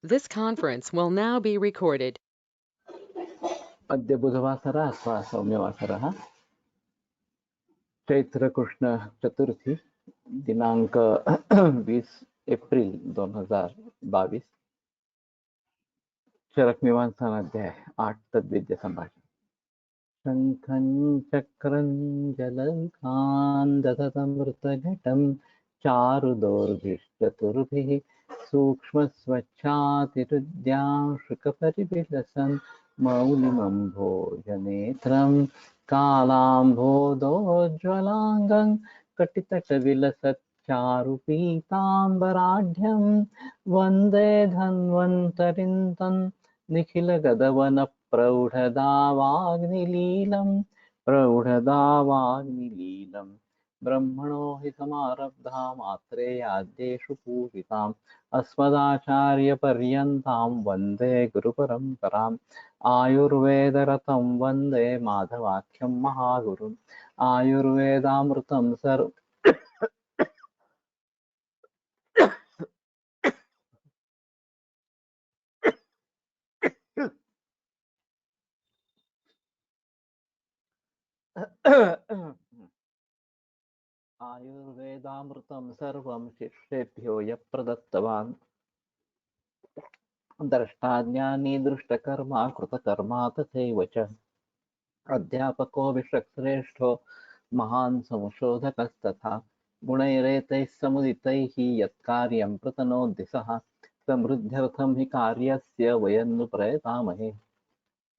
This conference will now be recorded. अद्य बुधवासर अथवा सौम्यवासरः चैत्रकृष्ण चतुर्थी दिनांक 20 एप्रिल 2022 चरकमीमांसाध्याय 8 तद्विद्य संभाषण शंखं चक्रं जलधान् दधतमृतघटं चारुदोर्भिश्चतुर्भिः सूक्ष्मस्वच्छातिरुद्याशुकपरिविलसन् मौलिमम्भोजनेत्रं कालाम्भोदोज्ज्वलाङ्गं कटितटविलसच्चारुपीताम्बराढ्यं वन्दे धन्वन्तरिं तं प्रौढदावाग्निलीलं ब्रह्मणो हि समारब्धा मात्रेयाद्येषु पूजिताम् अस्मदाचार्यपर्यन्तां वन्दे गुरुपरम्पराम् आयुर्वेदरतं वन्दे माधवाख्यं महागुरुम् आयुर्वेदामृतं सर्व आयुर्वेदामृतं सर्वं शिष्येभ्यो यः प्रदत्तवान् द्रष्टाज्ञानी दृष्टकर्मा कृतकर्मा तथैव च अध्यापको विश्वश्रेष्ठो महान् संशोधकस्तथा गुणैरेतैः समुदितैः यत्कार्यं प्रतनोति सः समृद्ध्यर्थं हि कार्यस्य वयं नु प्रयतामहे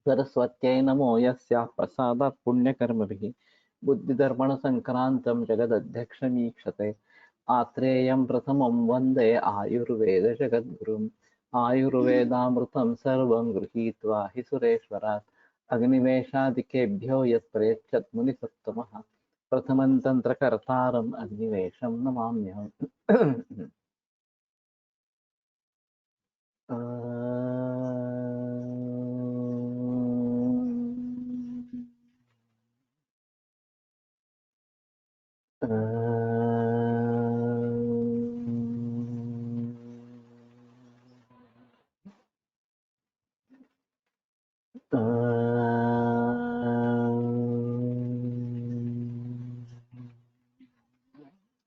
सरस्वत्यै नमो यस्याः प्रसादात् पुण्यकर्मभिः बुद्धिदर्पणसङ्क्रान्तं जगदध्यक्षमीक्षते आत्रेयं प्रथमं वन्दे आयुर्वेदजगद्गुरुम् आयुर्वेदामृतं सर्वं गृहीत्वा हि सुरेश्वरात् अग्निवेशादिकेभ्यो यत्प्रेच्छत् मुनिसत्तमः प्रथमं तन्त्रकर्तारम् अग्निवेशं नमाम्यहम्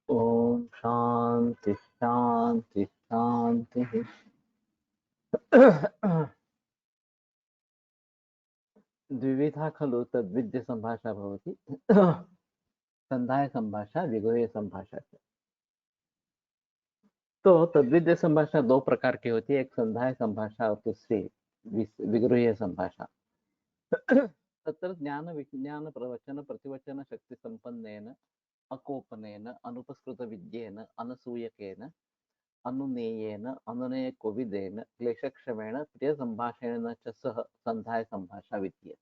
ओम शांति शांति शांति। द्विविधा खलु तद्विद्य संभाषा भवति संधाय संभाषा विगुह्य संभाषा। तो तद्विद्य संभाषा दो प्रकार की होती है, एक संधाय संभाषा और दूसरी विगृह्य संभाषा। तत्र ज्ञान विज्ञान प्रवचन प्रतिवचन शक्ति संपन्नेन अकोपनेन अनुपस्कृत विद्येन अनसूयकेन अनुनेयेन अनुनेय कोविदेन क्लेशक्षमेण प्रिय संभाषणेन च सह संधाय संभाषा विद्यते।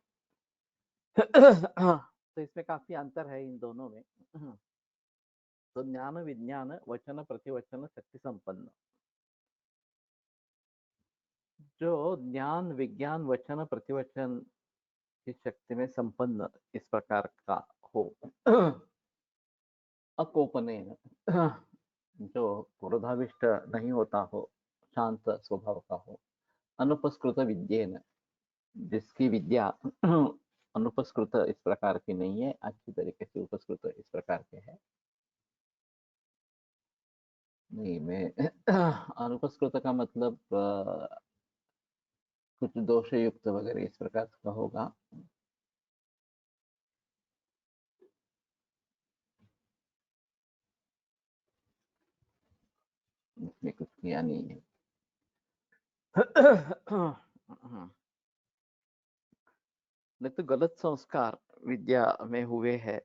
तो इसमें काफी अंतर है इन दोनों में। तो ज्ञान विज्ञान वचन प्रतिवचन शक्ति संपन्न, जो ज्ञान विज्ञान वचन प्रतिवचन की शक्ति में संपन्न इस प्रकार का हो, अकोपनेन जो क्रोधाविष्ट नहीं होता हो, शांत स्वभाव का हो, अनुपस्कृत विद्येन जिसकी विद्या अनुपस्कृत इस प्रकार की नहीं है, अच्छी तरीके से उपस्कृत इस प्रकार के है। नहीं, मैं अनुपस्कृत का मतलब कुछ दोष युक्त वगैरह इस प्रकार का होगा। इसमें कुछ किया नहीं है। नहीं तो गलत संस्कार विद्या में हुए हैं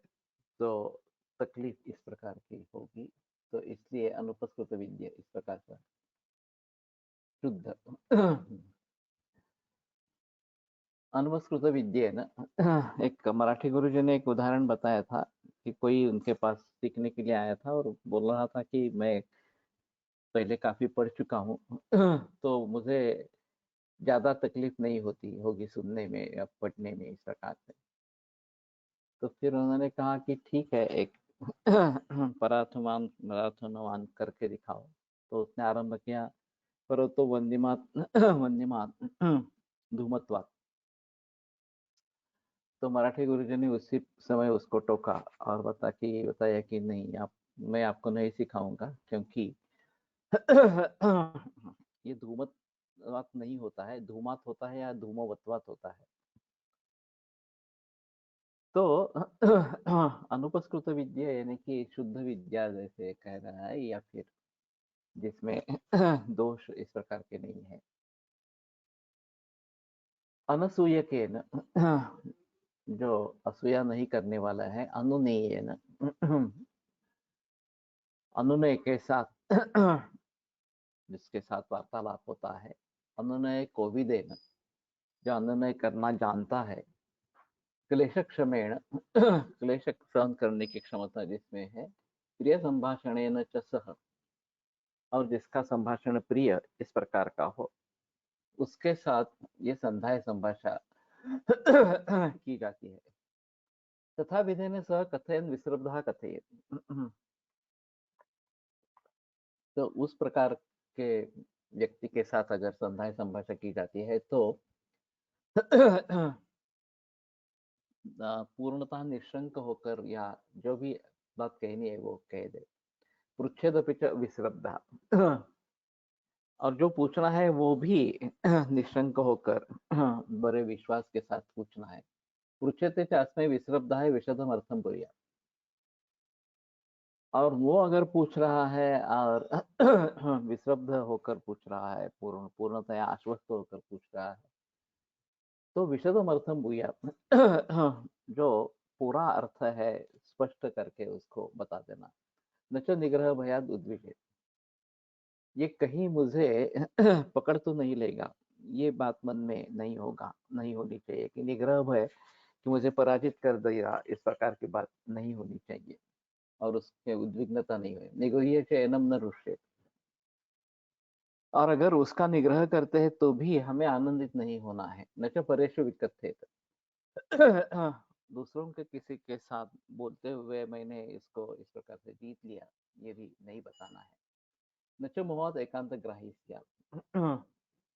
तो तकलीफ इस प्रकार की होगी, तो इसलिए अनुपस्कृत विद्या इस प्रकार का शुद्ध अनुपस्कृत विद्या ना। एक मराठी गुरुजी ने एक उदाहरण बताया था कि कोई उनके पास सीखने के लिए आया था और बोल रहा था कि मैं पहले काफी पढ़ चुका हूँ तो मुझे ज्यादा तकलीफ नहीं होती होगी सुनने में या पढ़ने में इस प्रकार से। तो फिर उन्होंने कहा कि ठीक है, एक परार्थमान करके दिखाओ। तो उसने आरंभ किया, परंतु वन्यमात वन्यमात धूमत्वात्। तो मराठी गुरुजी ने उसी समय उसको टोका और बताया कि नहीं, आप मैं आपको नहीं सिखाऊंगा, क्योंकि ये धूमत्वात नहीं होता है, धूमात होता है या धूमवत्वात होता है। तो अनुपस्कृत विद्या यानी कि शुद्ध विद्या जैसे कह रहा है, या फिर जिसमें दोष इस प्रकार के नहीं है। अनसूयकेन जो असूया नहीं करने वाला है, अनुनेयन अनुनय के साथ जिसके साथ वार्तालाप होता है, अनुनय को भी देना, जो अनुनय करना जानता है, क्लेश क्षमेण क्लेश सहन करने की क्षमता जिसमें है, प्रिय संभाषणेन च सह, और जिसका संभाषण प्रिय इस प्रकार का हो, उसके साथ ये संधाय संभाषा की जाती है। तथा विधेन सह कथयन विश्रब्धा कथयेत। तो उस प्रकार के व्यक्ति के साथ अगर संधाय संभाषा की जाती है तो पूर्णतः निशंक होकर, या जो भी बात कहनी है वो कह दे। पृच्छेदपि च विश्रब्धा, और जो पूछना है वो भी निशंक होकर बड़े विश्वास के साथ पूछना है। पृच्छते च अस्मै विश्रब्धा है विशदम अर्थम पुरिया, और वो अगर पूछ रहा है और विश्रब्ध होकर पूछ रहा है, पूर्णतया आश्वस्त होकर पूछ रहा है, तो विशदम अर्थम भूया जो पूरा अर्थ है स्पष्ट करके उसको बता देना। न च निग्रह भयाद उद्विग्न, ये कहीं मुझे पकड़ तो नहीं लेगा, ये बात मन में नहीं होगा, नहीं होनी चाहिए कि निग्रह भय कि मुझे पराजित कर देगा, इस प्रकार की बात नहीं होनी चाहिए, और उसके उद्विग्नता नहीं हुई। निगृह्य चयनम न रुष्येत, और अगर उसका निग्रह करते हैं तो भी हमें आनंदित नहीं होना है। न च परेषु विकथ्येत, दूसरों के किसी के साथ बोलते हुए मैंने इसको इस प्रकार से जीत लिया, ये भी नहीं बताना है। न च मोहात एकांत ग्राही स्यात्,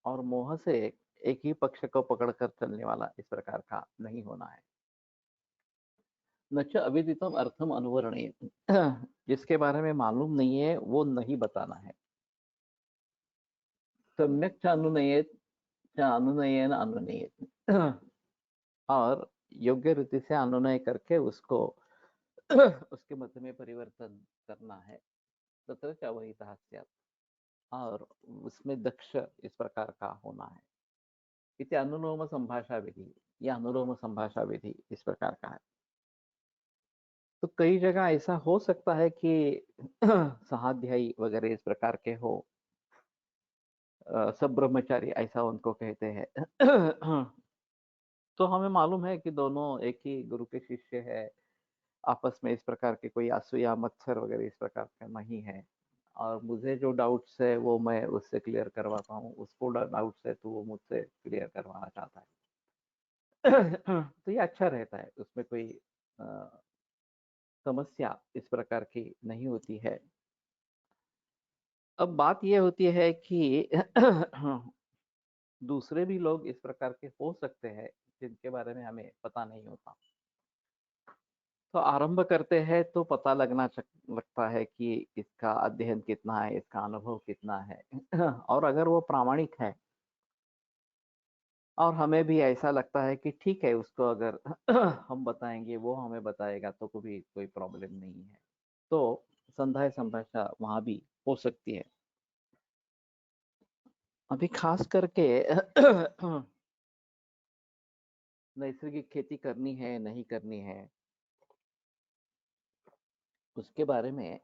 और मोह से एक ही पक्ष को पकड़कर चलने वाला इस प्रकार का नहीं होना है। न च अविदितम अर्थम अनुवर्णीय, जिसके बारे में मालूम नहीं है वो नहीं बताना है। सम्यक च अनुनयेत च अनुनयेन अनुनयेत, और योग्य रीति से अनुनय करके उसको उसके मध्य में परिवर्तन करना है। तत्र च अवहितः स्यात्, और उसमें दक्ष इस प्रकार का होना है। इति अनुलोम संभाषा विधि, यह अनुलोम संभाषा विधि इस प्रकार का है। तो कई जगह ऐसा हो सकता है कि सहाध्यायी वगैरह इस प्रकार के हो, सब ब्रह्मचारी ऐसा उनको कहते हैं। तो हमें मालूम है कि दोनों एक ही गुरु के शिष्य है, आपस में इस प्रकार के कोई असूया मत्सर वगैरह इस प्रकार का नहीं है, और मुझे जो डाउट्स है वो मैं उससे क्लियर करवाता हूँ, उसको डाउट्स है तो वो मुझसे क्लियर करवाना चाहता है। तो ये अच्छा रहता है, उसमें कोई समस्या इस प्रकार की नहीं होती है। अब बात ये होती है कि दूसरे भी लोग इस प्रकार के हो सकते हैं जिनके बारे में हमें पता नहीं होता। तो आरंभ करते हैं तो पता लगता है कि इसका अध्ययन कितना है, इसका अनुभव कितना है। और अगर वो प्रामाणिक है और हमें भी ऐसा लगता है कि ठीक है, उसको अगर हम बताएंगे, वो हमें बताएगा, तो कोई प्रॉब्लम नहीं है, तो संधाय संभाषा वहां भी हो सकती है। अभी खास करके नैसर्गिक खेती करनी है नहीं करनी है, उसके बारे में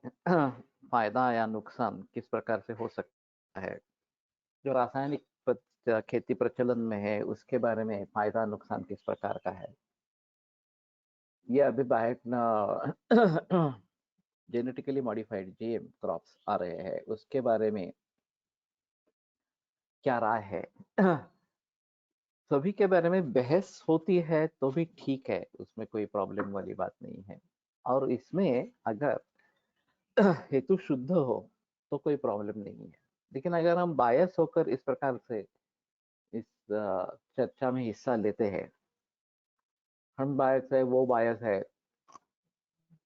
फायदा या नुकसान किस प्रकार से हो सकता है। जो रासायनिक खेती प्रचलन में है उसके बारे में फायदा नुकसान किस प्रकार का है, ये अभी बाहर न जेनेटिकली मॉडिफाइड जीएम क्रॉप्स आ रहे हैं, उसके बारे में क्या राय है। सभी के बारे में बहस होती है तो भी ठीक है, उसमें कोई प्रॉब्लम वाली बात नहीं है, और इसमें अगर हेतु शुद्ध हो तो कोई प्रॉब्लम नहीं है। लेकिन अगर हम बायस होकर इस प्रकार से इस चर्चा में हिस्सा लेते हैं, हम बायस है, वो बायस है,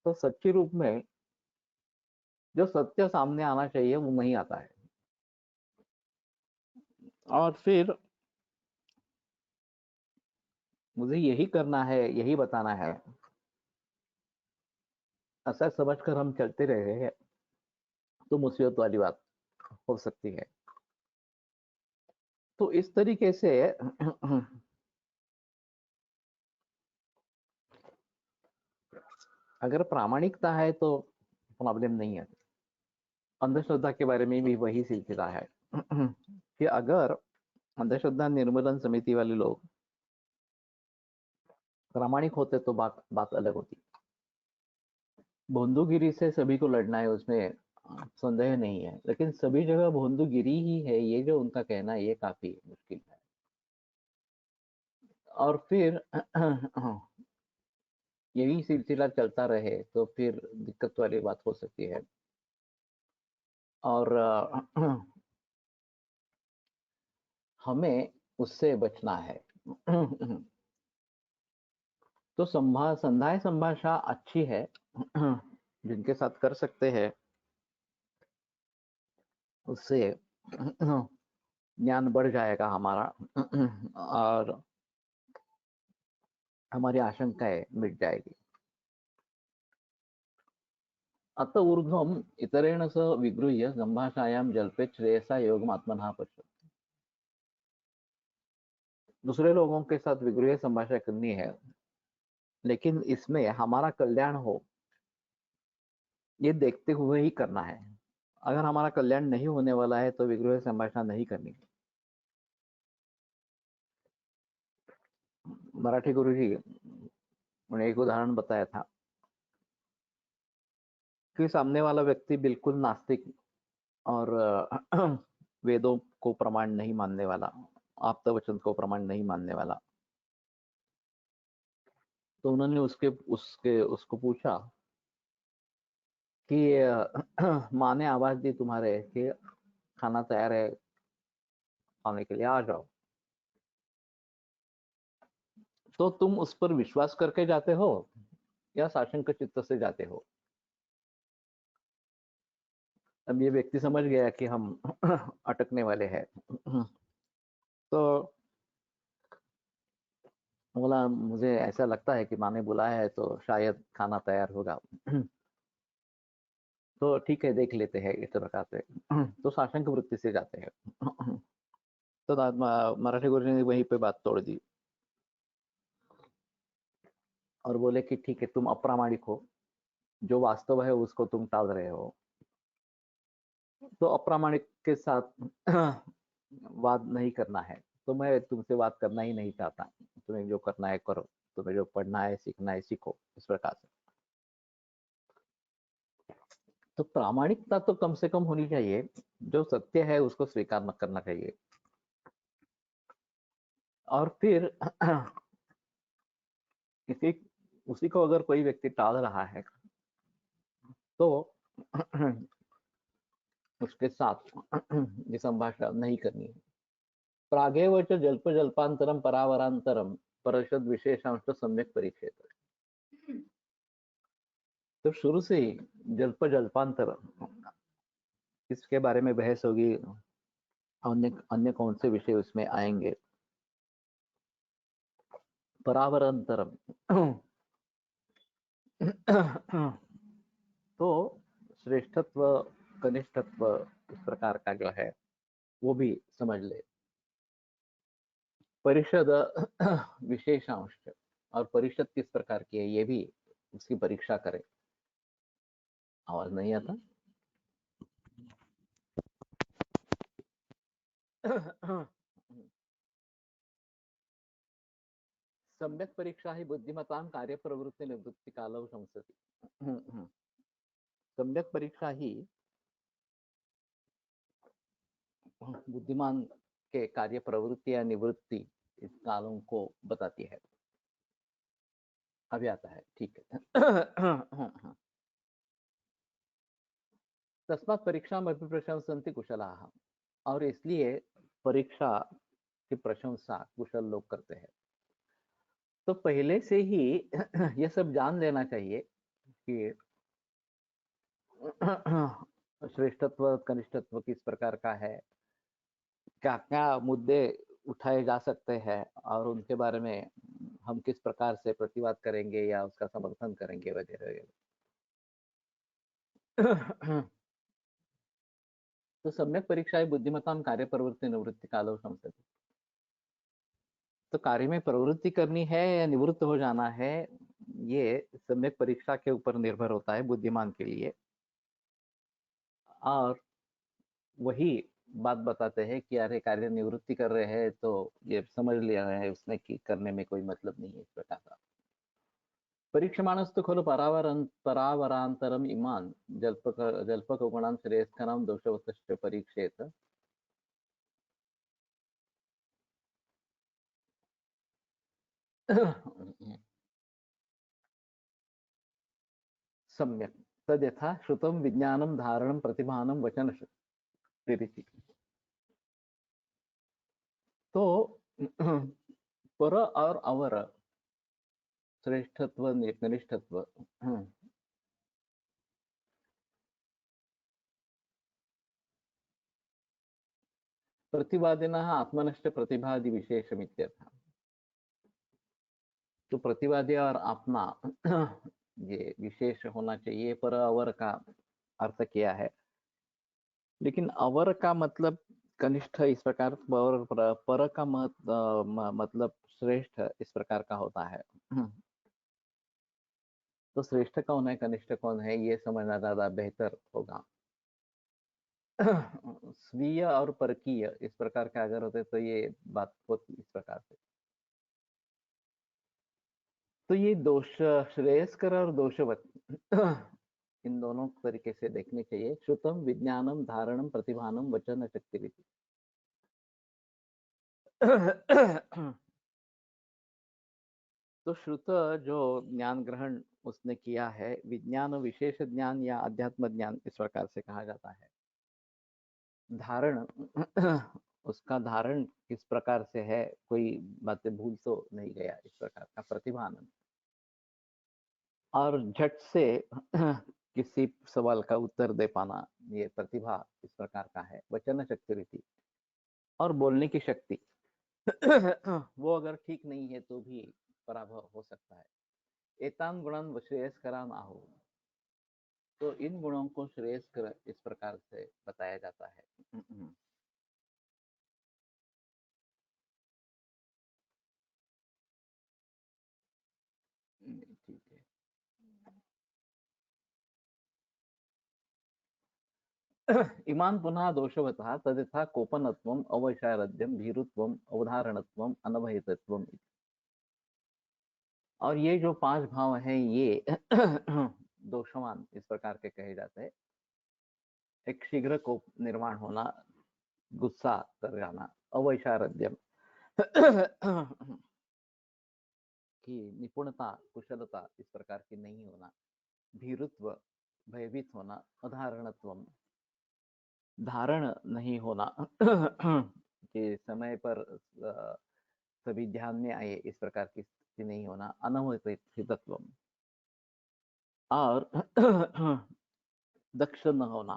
तो सच्ची रूप में जो सत्य सामने आना चाहिए वो नहीं आता है। और फिर मुझे यही करना है, यही बताना है, ऐसा समझकर हम चलते रहे हैं तो मुसीबत वाली बात हो सकती है। तो इस तरीके से अगर प्रामाणिकता है तो प्रॉब्लम नहीं है। अंधश्रद्धा के बारे में भी वही सिलसिला है कि अगर अंधश्रद्धा निर्मूलन समिति वाले लोग प्रामाणिक होते तो बात बात अलग होती। भोंदूगिरी से सभी को लड़ना है, उसमें संदेह नहीं है, लेकिन सभी जगह भोंदूगिरी ही है, ये जो उनका कहना है, ये काफी मुश्किल है। और फिर यही सिलसिला चलता रहे तो फिर दिक्कत वाली बात हो सकती है। और हमें उससे बचना है। तो संधाय संभाषा अच्छी है, जिनके साथ कर सकते हैं उससे ज्ञान बढ़ जाएगा हमारा, और हमारी आशंकाएं मिट जाएगी। अत ऊर्ध्वम इतरेण सह विगृह्य संभाषायाम जल्पे श्रेयसा योगमात्मनः पश्य। दूसरे लोगों के साथ विगृह्य संभाषा करनी है, लेकिन इसमें हमारा कल्याण हो ये देखते हुए ही करना है। अगर हमारा कल्याण नहीं होने वाला है तो विगृह्य संभाषा नहीं करनी। मराठी गुरुजी ने एक उदाहरण बताया था कि सामने वाला व्यक्ति बिल्कुल नास्तिक और वेदों को प्रमाण नहीं मानने वाला, आप्तवचन को प्रमाण नहीं मानने वाला। तो उन्होंने उसके उसके उसको पूछा कि माँ ने आवाज दी तुम्हारे कि खाना तैयार है, खाने के लिए आ जाओ, तो तुम उस पर विश्वास करके जाते हो या साशंक चित्त से जाते हो? अब ये व्यक्ति समझ गया कि हम अटकने वाले हैं, तो बोला मुझे ऐसा लगता है कि माँ ने बुलाया है तो शायद खाना तैयार होगा। तो ठीक है, देख लेते हैं इस प्रकार से। तो साशंक वृत्ति से जाते हैं। तो मराठी गुरु ने वहीं पे बात तोड़ दी और बोले कि ठीक है, तुम अप्रामाणिक हो, जो वास्तव है उसको तुम टाल रहे हो, तो अप्रामाणिक के साथ वाद नहीं करना है। तो मैं तुमसे बात करना ही नहीं चाहता, तुम्हें जो करना है करो, तुम्हें जो पढ़ना है सीखना है सीखो, इस प्रकार से। तो प्रामाणिकता तो कम से कम होनी चाहिए, जो सत्य है उसको स्वीकार न करना चाहिए। और फिर किसी उसी को अगर कोई व्यक्ति टाल रहा है तो उसके साथ ये संभाषण नहीं करनी है। प्रागेव च जल्प जल्पांतरम परावरांतरम परषद विशेषांश सम्यक परिच्छेद। तो शुरू से ही जल्प जल्पांतर इसके बारे में बहस होगी, अन्य अन्य कौन से विषय उसमें आएंगे। परावरांतरम तो श्रेष्ठत्व कनिष्ठत्व इस प्रकार का जो है वो भी समझ ले। परिषद विशेषांश, और परिषद किस प्रकार की है ये भी उसकी परीक्षा करे। आवाज नहीं आता? सम्यक परीक्षा ही बुद्धिमतां कार्य प्रवृत्ति निवृत्ति कालव शंसति। सम्यक परीक्षा ही बुद्धिमान के कार्य प्रवृत्ति या निवृत्ति इस कालों को बताती है। अभी आता है, ठीक है। तस्मात् परीक्षाम अभिप्रशंसन्ति कुशलाः। और इसलिए परीक्षा की प्रशंसा कुशल लोग करते हैं। तो पहले से ही ये सब जान लेना चाहिए कि श्रेष्ठत्व, कनिष्ठत्व किस प्रकार का है, क्या-क्या मुद्दे उठाए जा सकते हैं और उनके बारे में हम किस प्रकार से प्रतिवाद करेंगे या उसका समर्थन करेंगे वगैरह-वगैरह। तो सम्यक् परीक्षायां बुद्धिमतां कार्यप्रवृत्ति निवृत्ति कालो संसति। तो कार्य में प्रवृत्ति करनी है या निवृत्त हो जाना है, ये सम्यक परीक्षा के ऊपर निर्भर होता है बुद्धिमान के लिए। और वही बात बताते हैं कि अरे कार्य निवृत्ति कर रहे हैं तो ये समझ लिया है उसने कि करने में कोई मतलब नहीं है इस प्रकार का। परीक्षमाणस्तु खलु परावरांतरम इमान जल्पक गुणान श्रेयस्कराम दोषवतश्च परीक्षेत। सम्यक तद्यथा श्रुतम विज्ञानम धारणम प्रतिभानम वचन शक्तिरिति। तो पर और अवर, श्रेष्ठत्व कनिष्ठत्व, प्रतिवादिनः आत्मनश्च प्रतिभादि विशेषमित्यर्थः। तो प्रतिवादी और अपना ये विशेष होना चाहिए। पर अवर का अर्थ किया है, लेकिन अवर का मतलब कनिष्ठ इस प्रकार, पर का मतलब श्रेष्ठ इस प्रकार का होता है। तो श्रेष्ठ कौन है, कनिष्ठ कौन है, ये समझना ज्यादा बेहतर होगा। स्वीय और परकीय इस प्रकार का अगर होते तो ये बात होती इस प्रकार से। तो ये दोष श्रेयस्कर और दोषवत इन दोनों तरीके से देखने चाहिए। श्रुतम विज्ञानम धारणम प्रतिभानम वचन शक्ति। तो श्रुत जो ज्ञान ग्रहण उसने किया है, विज्ञान विशेष ज्ञान या अध्यात्म ज्ञान इस प्रकार से कहा जाता है। धारण उसका धारण किस प्रकार से है, कोई बातें भूल तो नहीं गया इस प्रकार का प्रतिभान। और झट से किसी सवाल का उत्तर दे पाना, ये प्रतिभा इस प्रकार का है। वचन शक्ति रीति और बोलने की शक्ति वो अगर ठीक नहीं है तो भी पराभव हो सकता है। एतान गुणन श्रेयस्करान आहो। तो इन गुणों को श्रेयस्कर इस प्रकार से बताया जाता है। ठीक है। इमान पुनः दोषवतः तदथा कोपनत्वम अवैशारद्यम भीरुत्वम अवधारणत्वम अनवहितत्वम। और ये जो 5 भाव हैं ये दोषवान इस प्रकार के कहे जाते हैं। एक शीघ्र कोप निर्माण होना, गुस्सा कर जाना, अवैशारद्यम की निपुणता कुशलता इस प्रकार की नहीं होना, भीरुत्व भयभीत होना, अधारणत्वम धारण नहीं होना कि समय पर सभी ध्यान में आए इस प्रकार की स्थिति नहीं होना, अनवहितत्व और दक्ष न होना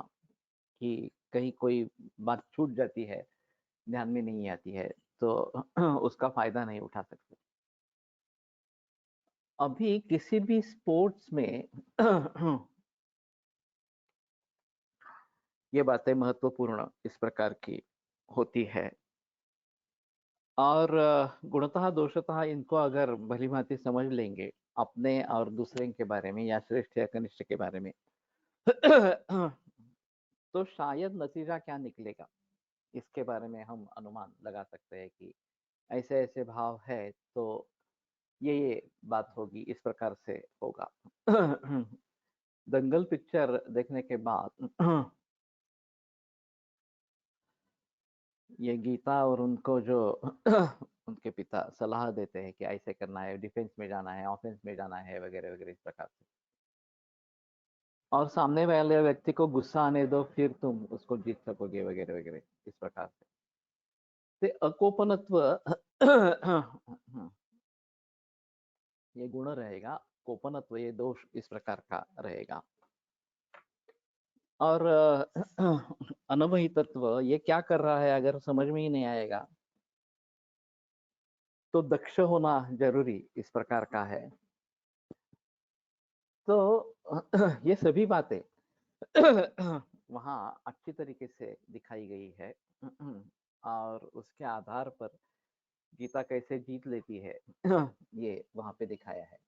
कि कहीं कोई बात छूट जाती है, ध्यान में नहीं आती है तो उसका फायदा नहीं उठा सकते। अभी किसी भी स्पोर्ट्स में ये बातें महत्वपूर्ण इस प्रकार की होती है। और गुणतः दोषतः इनको अगर भली भांति समझ लेंगे अपने और दूसरे के बारे में या श्रेष्ठ या कनिष्ठ के बारे में तो शायद नतीजा क्या निकलेगा इसके बारे में हम अनुमान लगा सकते हैं कि ऐसे ऐसे भाव है तो ये बात होगी, इस प्रकार से होगा। दंगल पिक्चर देखने के बाद ये गीता और उनको जो उनके पिता सलाह देते हैं कि ऐसे करना है, डिफेंस में जाना है, ऑफेंस में जाना है वगैरह वगैरह इस प्रकार से। और सामने वाले व्यक्ति को गुस्सा आने दो, फिर तुम उसको जीत सकोगे, वगैरह वगैरह, इस प्रकार से। ते अकोपनत्व ये गुण रहेगा, कोपनत्व ये दोष इस प्रकार का रहेगा। और अनवहितत्व ये क्या कर रहा है अगर समझ में ही नहीं आएगा तो दक्ष होना जरूरी इस प्रकार का है। तो ये सभी बातें वहाँ अच्छी तरीके से दिखाई गई है और उसके आधार पर गीता कैसे जीत लेती है ये वहाँ पे दिखाया है।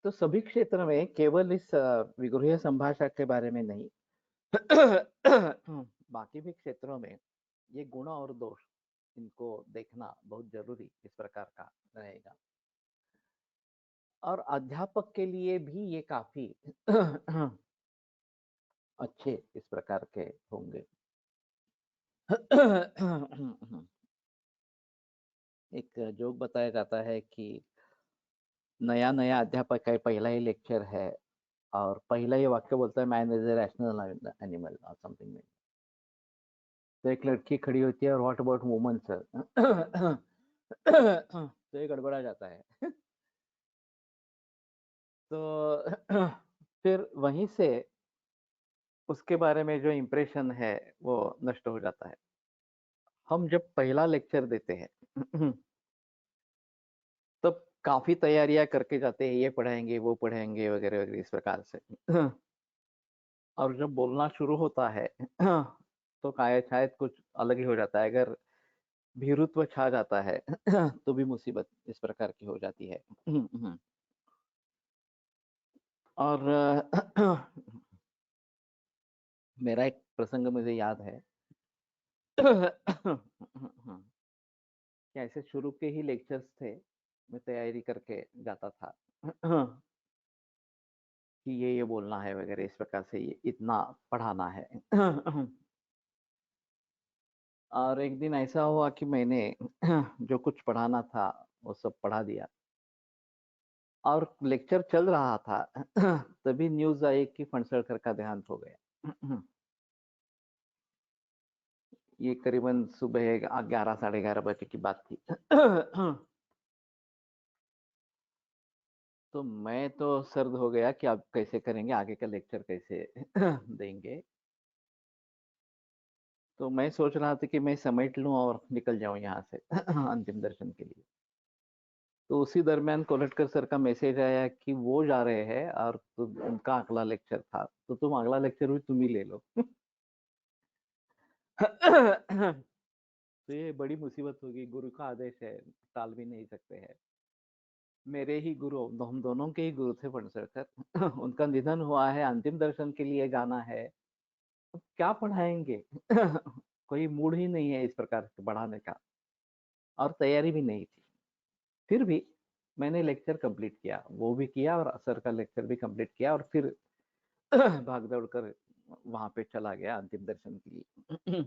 तो सभी क्षेत्र में केवल इस विगृह्य संभाषा के बारे में नहीं बाकी भी क्षेत्रों में ये गुण और दोष इनको देखना बहुत जरूरी इस प्रकार का रहेगा। और अध्यापक के लिए भी ये काफी अच्छे इस प्रकार के होंगे। एक जोक बताया जाता है कि नया नया अध्यापक है, पहला ही लेक्चर है और पहला ही वाक्य बोलता है man is a rational animal और समथिंग। तो एक लड़की खड़ी होती है और व्हाट अबाउट वुमन सर तो ये गड़बड़ा जाता है तो फिर वहीं से उसके बारे में जो इम्प्रेशन है वो नष्ट हो जाता है। हम जब पहला लेक्चर देते हैं तब काफी तैयारियां करके जाते हैं, ये पढ़ाएंगे वो पढ़ाएंगे वगैरह वगैरह इस प्रकार से और जब बोलना शुरू होता है तो शायद कुछ अलग ही हो जाता है। अगर भीरुत्व छा जाता है तो भी मुसीबत इस प्रकार की हो जाती है। और मेरा एक प्रसंग मुझे याद है कि ऐसे शुरू के ही लेक्चर्स थे, मैं तैयारी करके जाता था कि ये बोलना है वगैरह इस प्रकार से, ये इतना पढ़ाना है और एक दिन ऐसा हुआ कि मैंने जो कुछ पढ़ाना था वो सब पढ़ा दिया और लेक्चर चल रहा था तभी न्यूज आई कि फणसलकर का देहांत हो गया ये करीबन सुबह 11 11:30 बजे की बात थी तो मैं तो सर्द हो गया कि अब कैसे करेंगे, आगे का लेक्चर कैसे देंगे। तो मैं सोच रहा था कि मैं समेट लूं और निकल जाऊं यहाँ से अंतिम दर्शन के लिए। तो उसी दरमियान कोलटकर सर का मैसेज आया कि वो जा रहे हैं और उनका अगला लेक्चर था, तो तुम अगला लेक्चर भी तुम ही ले लो तो ये बड़ी मुसीबत होगी, गुरु का आदेश है, टाल भी नहीं सकते हैं। मेरे ही गुरु, हम दोनों के ही गुरु थे फणसलकर उनका निधन हुआ है, अंतिम दर्शन के लिए जाना है, तो क्या पढ़ाएंगे कोई मूड ही नहीं है इस प्रकार से पढ़ाने का और तैयारी भी नहीं थी। फिर भी मैंने लेक्चर कंप्लीट किया, वो भी किया और सर का लेक्चर भी कंप्लीट किया और फिर भाग दौड़ कर वहां पे चला गया अंतिम दर्शन के लिए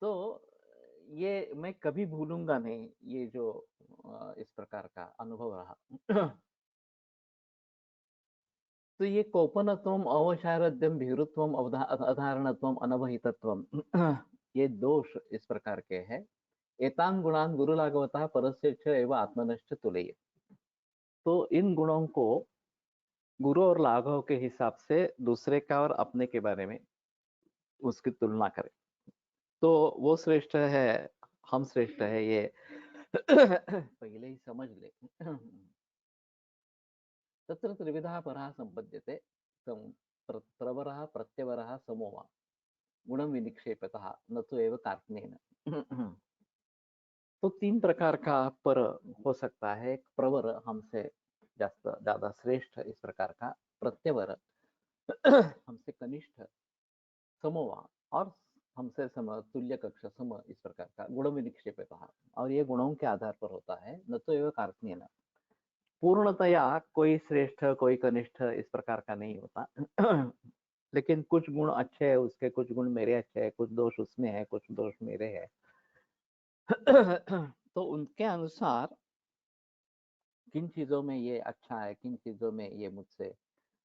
तो ये मैं कभी भूलूंगा नहीं, ये जो इस प्रकार का अनुभव रहा तो ये कोपनत्वम अवशारद्यम भीरुत्वम अधारणत्वम अनवहितत्वम ये दोष इस प्रकार के हैं। एतान गुणान गुरु लागवतः परस्य च एव आत्मनश्च तुलय। तो इन गुणों को गुरु और लाघव के हिसाब से दूसरे का और अपने के बारे में उसकी तुलना करें तो वो श्रेष्ठ है, हम श्रेष्ठ है, ये पहले ही समझ ले तत्र त्रिविधः परः संपद्यते प्रवरः प्रत्यवरः समो वा गुणं विनिक्षेपतः न तो एव कार्त्स्येन तो 3 प्रकार का पर हो सकता है। एक प्रवर, हमसे ज्यादा श्रेष्ठ इस प्रकार का, प्रत्यवर हमसे कनिष्ठ, समोवा और हमसे तुल्य कक्ष सम इस प्रकार का, गुण विनिक्षेपतः और ये गुणों के आधार पर होता है, न तो एव कार्त्स्येन पूर्णतया कोई श्रेष्ठ कोई कनिष्ठ इस प्रकार का नहीं होता लेकिन कुछ गुण अच्छे हैं उसके, कुछ गुण मेरे अच्छे हैं, कुछ दोष उसमें है, कुछ दोष मेरे है तो उनके अनुसार किन चीजों में ये अच्छा है, किन चीजों में ये मुझसे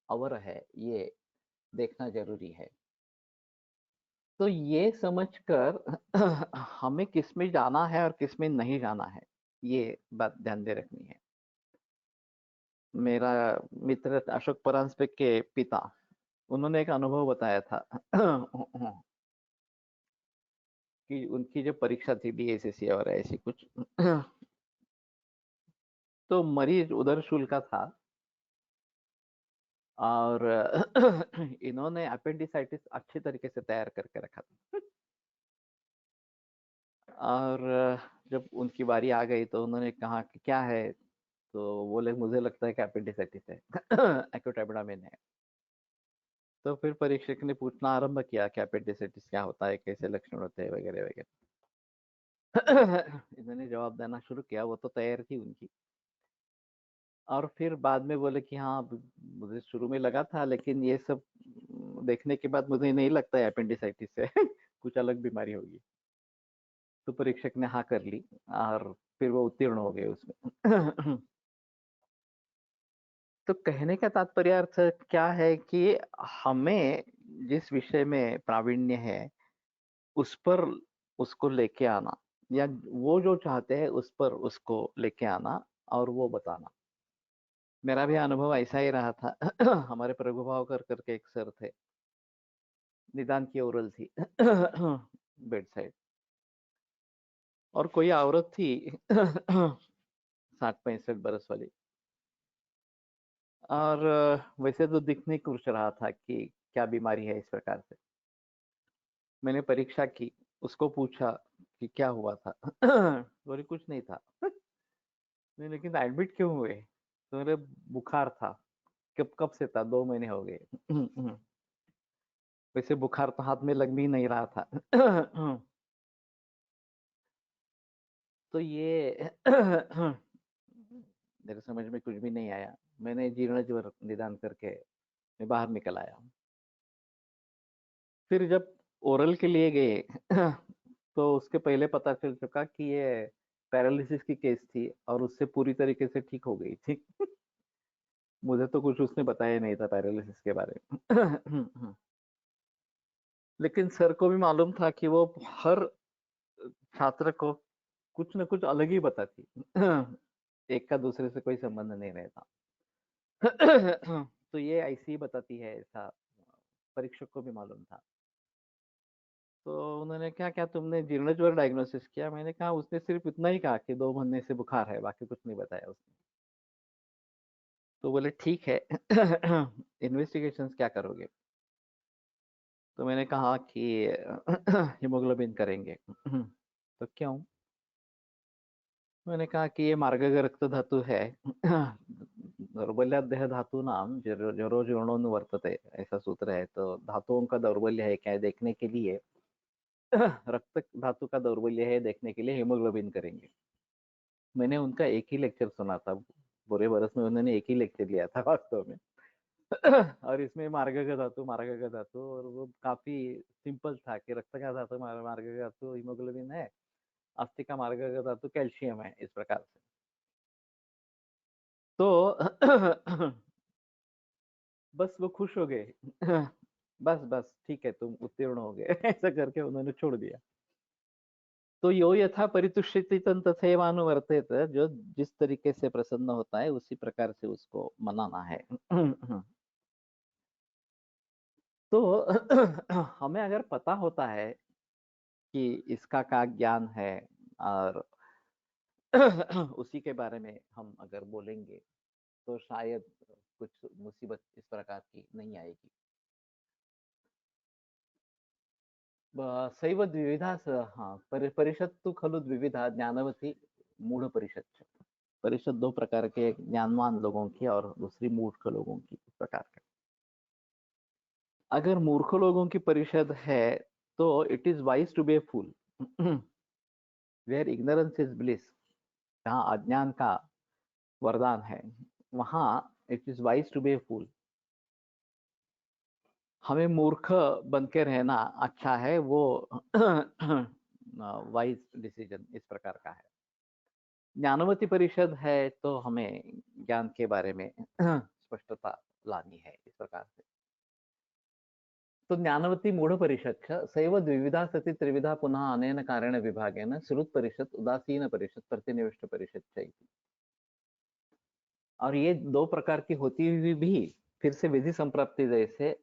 अवर है, ये देखना जरूरी है। तो ये समझकर हमें किस में जाना है और किस में नहीं जाना है, ये बात ध्यान दे रखनी है। मेरा मित्र अशोक परांजपे के पिता, उन्होंने एक अनुभव बताया था कि उनकी जो परीक्षा थी बीएसएससी और ऐसी कुछ, तो मरीज उधर शुल्क का था और इन्होंने अपेंडिसाइटिस अच्छी तरीके से तैयार करके रखा था। और जब उनकी बारी आ गई तो उन्होंने कहा कि क्या है, तो बोले मुझे लगता है कि अपेंडिसाइटिस है, एक्यूट एब्डोमेन है। तो फिर परीक्षक ने पूछना आरंभ किया कि अपेंडिसाइटिस क्या होता है, कैसे लक्षण होते हैं, वगैरह वगैरह। इन्होंने जवाब देना शुरू किया, वो तो तैयार थी उनकी। और फिर बाद में बोले कि हाँ, मुझे शुरू में लगा था, लेकिन ये सब देखने के बाद मुझे नहीं लगता है अपेंडिसाइटिस है, कुछ अलग बीमारी होगी। तो परीक्षक ने हाँ कर ली और फिर वो उत्तीर्ण हो गए उसमें। तो कहने का तात्पर्य अर्थ क्या है कि हमें जिस विषय में प्रावीण्य है उस पर उसको लेके आना, या वो जो चाहते हैं उस पर उसको लेके आना और वो बताना। मेरा भी अनुभव ऐसा ही रहा था। हमारे प्रभु भावकर करके एक सर थे, निदान की ओरल थी बेड साइड, और कोई औरत थी 60-65 बरस वाली। और वैसे तो दिखने कुछ रहा था कि क्या बीमारी है इस प्रकार से। मैंने परीक्षा की, उसको पूछा कि क्या हुआ था। बोले कुछ नहीं था। नहीं, लेकिन एडमिट क्यों हुए? तो मेरे बुखार था। कब कब से था? 2 महीने हो गए। वैसे बुखार तो हाथ में लग भी नहीं रहा था। तो ये मेरे समझ में कुछ भी नहीं आया। मैंने जीर्ण ज्वर निदान करके मैं बाहर निकल आया। फिर जब ओरल के लिए गए तो उसके पहले पता चल चुका कि ये पैरालिसिस की केस थी और उससे पूरी तरीके से ठीक हो गई थी। मुझे तो कुछ उसने बताया नहीं था पैरालिसिस के बारे में। लेकिन सर को भी मालूम था कि वो हर छात्र को कुछ न कुछ अलग ही बताती। एक का दूसरे से कोई संबंध नहीं रहता। तो ये ऐसी ही बताती है, ऐसा परीक्षक को भी मालूम था। तो उन्होंने क्या क्या तुमने जीर्ण ज्वर डायग्नोसिस किया? मैंने कहा, उसने सिर्फ इतना ही कहा कि 2 महीने से बुखार है, बाकी कुछ नहीं बताया उसने। तो बोले ठीक है, इन्वेस्टिगेशंस क्या करोगे? तो मैंने कहा कि हीमोग्लोबिन करेंगे। तो क्यों? मैंने कहा कि ये मार्गग रक्त धातु है। दौर्बल्यादेह धातु नाम जरो जीर्णोन वर्तते, ऐसा सूत्र है। तो धातुओं का दौर्बल्य है क्या देखने के लिए, रक्त धातु का दौर्बल्य है देखने के लिए हीमोग्लोबिन करेंगे। मैंने उनका एक ही लेक्चर सुना था पूरे बरस में, उन्होंने एक ही लेक्चर लिया था वास्तव में। और इसमें मार्गग धातु, और वो काफी सिंपल था कि रक्त का धातु मार्गग धातु हीमोग्लोबिन है, अस्थि का मार्गग धातु कैल्शियम है, इस प्रकार से। तो बस वो खुश हो गए। बस बस ठीक है, तुम उत्तीर्ण हो गए। ऐसा करके उन्होंने छोड़ दिया। तो यो यथा परितुष्यति तथैवानुवर्तेत, जो जिस तरीके से प्रसन्न होता है उसी प्रकार से उसको मनाना है। तो हमें अगर पता होता है कि इसका क्या ज्ञान है और उसी के बारे में हम अगर बोलेंगे तो शायद कुछ मुसीबत इस प्रकार की नहीं आएगी। सैव द्विविधा हाँ, परिषद तो खलु द्विविधा, ज्ञानवती मूढ़ परिषद। परिषद 2 प्रकार के, ज्ञानवान लोगों की और दूसरी मूर्ख लोगों की, इस प्रकार के। अगर मूर्ख लोगों की परिषद है तो it is wise to be a fool, where ignorance is bliss. जहाँ अज्ञान का वरदान है वहां it is wise to be a fool. हमें मूर्ख बन के रहना अच्छा है, वो वाइज डिसीजन इस प्रकार का है। ज्ञानवती परिषद है तो हमें ज्ञान के बारे में स्पष्टता लानी है इस प्रकार से। तो ज्ञानवती मूढपरिषद सैव द्विविधा सति त्रिविधा पुनः अनेन कारेण विभागेन श्रुतपरिषद उदासीनपरिषद प्रतिनिविष्टपरिषद च इति। और ये 2 प्रकार की होती हुई भी फिर से विधि संप्राप्ति जैसे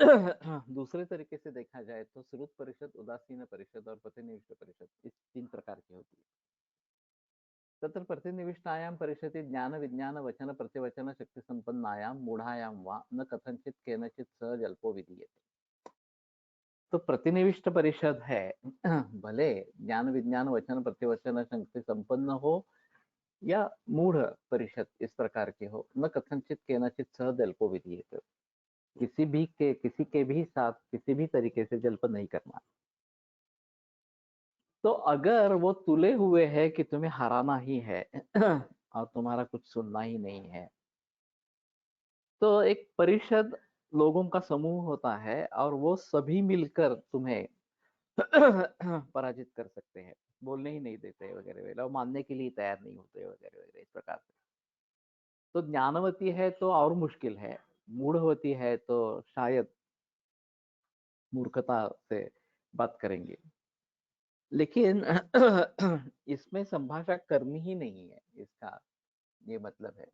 दूसरे तरीके से देखा जाए तो श्रुत परिषद, उदासीन परिषद और प्रतिनिविष्ट परिषद इस 3 प्रकार की होती है। तत्र प्रतिनिविष्टायां परिषदि ज्ञान विज्ञान वचन प्रतिवचन शक्ति संपन्नायां मूढ़ायां वा न कथनचित केनचित सहज अल्पो विधीयते। तो प्रतिनिविष्ट परिषद है भले ज्ञान विज्ञान वचन प्रतिवचन शक्ति संपन्न हो या मूढ़ परिषद इस प्रकार के हो, न कथनचित केनचित सहज अल्पो विधीयते। किसी के भी साथ किसी भी तरीके से जल्प नहीं करना। तो अगर वो तुले हुए है कि तुम्हें हराना ही है और तुम्हारा कुछ सुनना ही नहीं है, तो एक परिषद लोगों का समूह होता है और वो सभी मिलकर तुम्हें पराजित कर सकते हैं, बोलने ही नहीं देते वगैरह वगैरह, और मानने के लिए तैयार नहीं होते वगैरह वगैरह इस प्रकार से। तो ज्ञानवती है तो और मुश्किल है, मूढ़वती है तो शायद मूर्खता से बात करेंगे, लेकिन इसमें संभाषा करनी ही नहीं है, इसका ये मतलब है।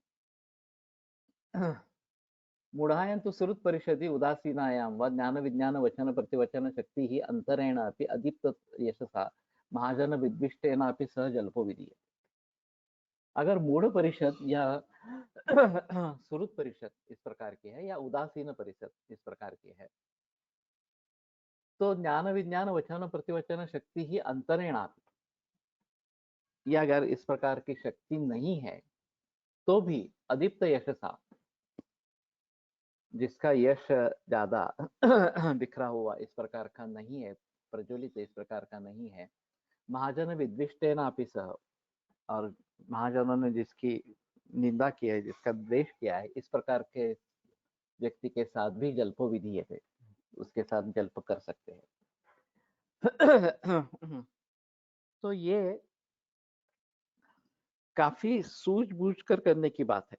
मूढ़ायन्तु सुहृत्परिषदि उदासीनायां वा ज्ञानविज्ञानवचनप्रतिवचनशक्तिः अन्तरेण अपि अदीप्तयशसा महाजनविद्विष्टेनापि सह जल्पो विधीयते। अगर मूढ़ परिषद या सुहृत परिषद इस प्रकार की है या उदासीन परिषद इस प्रकार की है, तो ज्ञान विज्ञान वचन प्रतिवचन शक्ति ही अंतरेणापि, या अगर इस प्रकार की शक्ति नहीं है तो भी अदीप्त यशसा, जिसका यश ज्यादा बिखरा हुआ इस प्रकार का नहीं है, प्रज्वलित इस प्रकार का नहीं है, महाजन विद्विष्टेनापि सह, और महाजनों ने जिसकी निंदा की है, जिसका द्वेष किया है, इस प्रकार के व्यक्ति के साथ भी जल्पो विधि है, उसके साथ जल्प कर सकते हैं। तो ये काफी सूझबूझ कर करने की बात है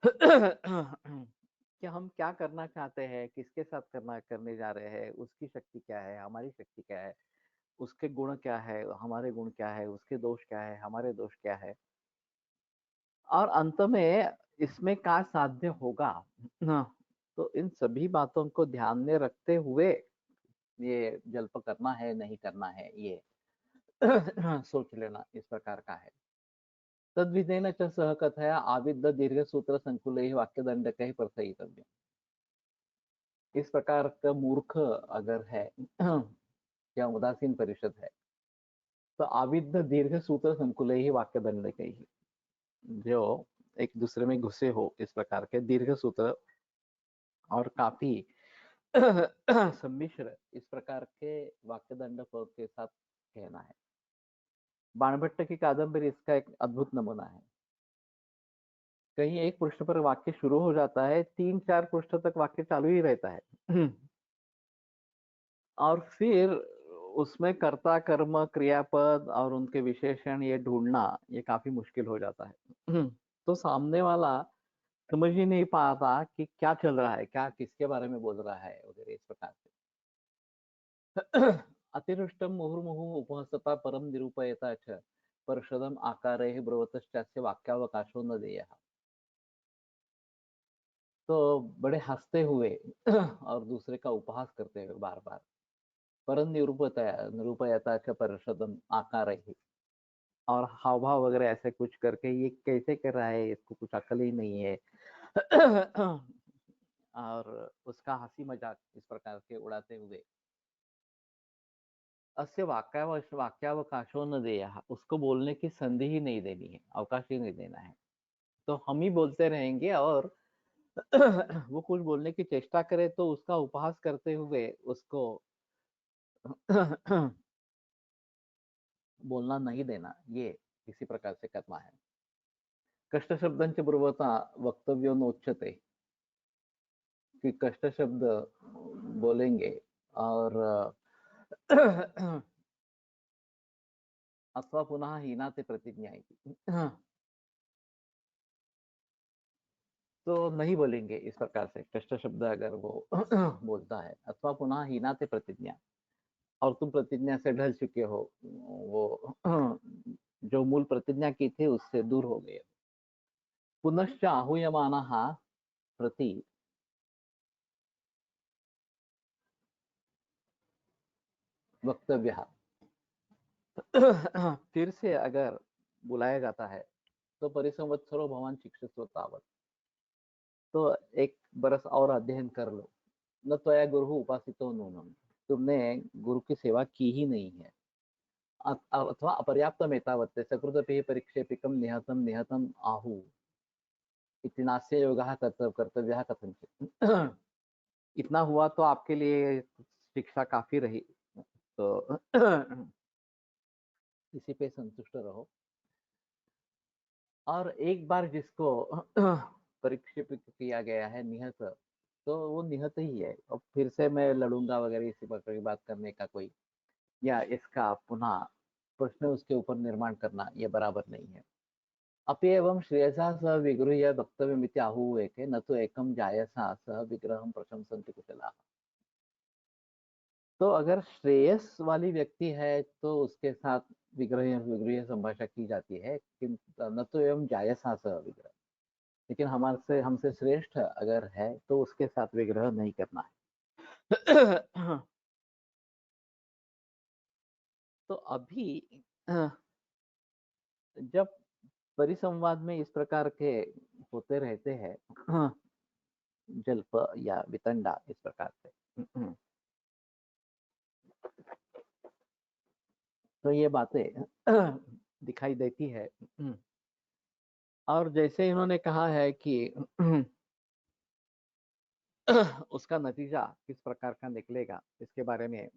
कि हम क्या करना चाहते हैं, किसके साथ करने जा रहे हैं, उसकी शक्ति क्या है, हमारी शक्ति क्या है, उसके गुण क्या है, हमारे गुण क्या है, उसके दोष क्या है, हमारे दोष क्या है, और अंत में इसमें क्या साध्य होगा। हाँ, तो इन सभी बातों को ध्यान में रखते हुए ये जल्प करना है नहीं करना है, ये सोच लेना इस प्रकार का है। तद्विधेन च सह कथया आविद्ध दीर्घ सूत्र संकुल वाक्यदंड का ही प्रथयितव्य। इस प्रकार का मूर्ख अगर है या उदासीन परिषद है, तो आविद्ध दीर्घ सूत्र संकुल ही वाक्यदंड के ही, जो एक दूसरे में घुसे हो इस प्रकार के दीर्घ सूत्र और काफी सम्मिश्र इस प्रकार के वाक्यदंड के साथ कहना है। बाणभट्ट की कादम्बरी इसका एक अद्भुत नमूना है। कहीं एक पृष्ठ पर वाक्य शुरू हो जाता है, 3-4 पृष्ठ तक वाक्य चालू ही रहता है और फिर उसमें कर्ता कर्म क्रियापद और उनके विशेषण ये ढूंढना ये काफी मुश्किल हो जाता है। तो सामने वाला समझ ही नहीं पाता कि क्या चल रहा है, क्या किसके बारे में बोल रहा है वगैरह इस प्रकार से। अतिरुष्टम मुहुर्मुहुः उपहसता परम निरूपयता च परषदम आकारैः ब्रुवतश्चास्य वाक्यावकाशो न देयः। तो बड़े हंसते हुए और दूसरे का उपहास करते हुए बार बार परम निरूपयता च परषदम आकारैः, और हाव भाव वगैरह ऐसे कुछ करके ये कैसे कर रहा है, इसको कुछ अकल ही नहीं है। और उसका हंसी मजाक इस प्रकार के उड़ाते हुए अस्य वाक्यावकाशो न देयः, उसको बोलने की संधि ही नहीं देनी है, अवकाश ही नहीं देना है। तो हम ही बोलते रहेंगे और वो कुछ बोलने की चेष्टा करे तो उसका उपहास करते हुए उसको बोलना नहीं देना, ये किसी प्रकार से करना है। कष्ट शब्दांच ब्रुवता वक्तव्यो नोच्यते, कि कष्ट शब्द बोलेंगे और अथवा पुनः हीनाते प्रतिज्ञा इति। तो नहीं बोलेंगे इस प्रकार से कष्ट शब्द अगर वो बोलता है, अथवा पुनः हीनाते प्रतिज्ञा, और तुम प्रतिज्ञा से ढल चुके हो, वो जो मूल प्रतिज्ञा की थी उससे दूर हो गए। पुनश्च आहूयमानः प्रति वक्तव्यः। फिर से अगर बुलाया जाता है तो परिसंवत्सरो भवान शिक्षस्व तावत्, तो 1 बरस और अध्ययन कर लो। न त्वया गुरु उपासितो नूनम, तुमने गुरु की सेवा की ही नहीं है। अथवा अपर्याप्तम एतावत् सकृदपि परिक्षेपिकम निहतम निहतम आहु इति नास्य योगः कर्तव्यः कथंचित्। इतना हुआ तो आपके लिए शिक्षा काफी रही, तो इसी पे संतुष्ट रहो। और एक बार जिसको परिक्षेपित किया गया है निहत, तो वो निहत ही है। और फिर से मैं लड़ूंगा वगैरह इसी प्रकार की बात करने का कोई, या इसका पुनः प्रश्न उसके ऊपर निर्माण करना, ये बराबर नहीं है। अप्येवं श्रेयसा सह विगृह्य वक्तव्यमिति आहुः एके, न तो एकम जायसा सह विग्रहं प्रशंसन्ति कुशलाः। तो अगर श्रेयस वाली व्यक्ति है तो उसके साथ विग्रह विग्रह संभाषा की जाती है, किंतु न तो एवं जायसा सह विग्रह, लेकिन हमारे से हमसे श्रेष्ठ अगर है तो उसके साथ विग्रह नहीं करना है। तो अभी जब परिसंवाद में इस प्रकार के होते रहते हैं, जल्प या वितंडा इस प्रकार से, तो ये बातें दिखाई देती है। और जैसे इन्होंने कहा है कि उसका नतीजा किस प्रकार का निकलेगा, इसके बारे में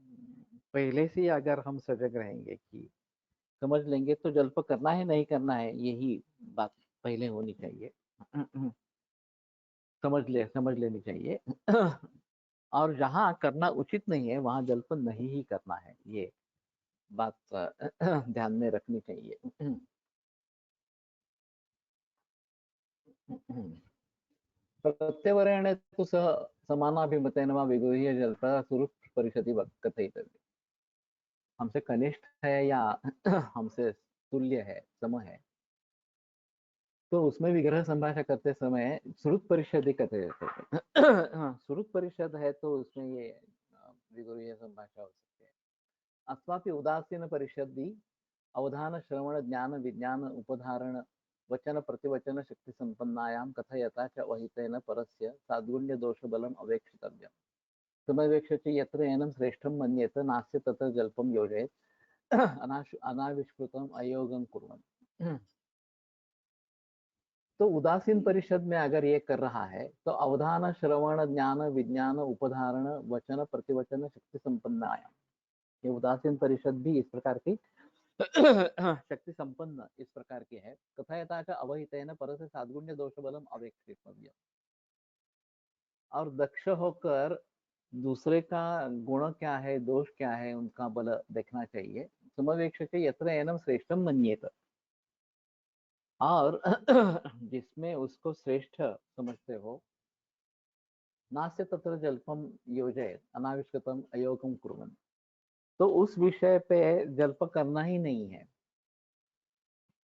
पहले से अगर हम सजग रहेंगे कि समझ लेंगे, तो जल्प करना है नहीं करना है यही बात पहले होनी चाहिए। समझ लेनी चाहिए। और जहाँ करना उचित नहीं है वहां जल्प नहीं ही करना है, ये बात ध्यान में रखनी चाहिए। प्रत्यवरेण तो सह समानाभिमतेन वा विगुह्य जलता सुरुप परिषदि कथयितव्य। हमसे कनिष्ठ है या हमसे तुल्य है, सम है, तो उसमें विग्रह संभाषा करते समय श्रुत परिषद ही कहते रहते हैं। श्रुत परिषद है तो उसमें ये विग्रह संभाषा हो सकती है। अस्मापि उदासीन परिषदि अवधान श्रवण ज्ञान विज्ञान उपधारण वचन प्रतिवचन शक्ति संपन्नायाम कथयता च वहितेन परस्य साद्गुण्य दोष बलम अवेक्षितव्यम्। समवेक्षति यत्र एनं श्रेष्ठं मन्येत नास्य तत्र जल्पं योजयेत्, अनाविष्कृतम अयोगम कुर्वन्। तो उदासीन परिषद में अगर ये कर रहा है तो अवधान श्रवण ज्ञान विज्ञान उपधारण वचन प्रतिवचन शक्ति संपन्न आया, ये उदासीन परिषद भी इस प्रकार की शक्ति संपन्न इस प्रकार की है। कथयता का अवहितेन परस्य साद्गुण्य दोष बलम अवेक्षितव्य, और दक्ष होकर दूसरे का गुण क्या है दोष क्या है उनका बल देखना चाहिए। समवेक्षक यत्र एनम श्रेष्ठम मन्येत, और जिसमें उसको श्रेष्ठ समझते हो, नास्य तत्र जल्पम योजयेत् अनाविष्कृतम अयोगम कुर्वन्, तो उस विषय पे जल्प करना ही नहीं है,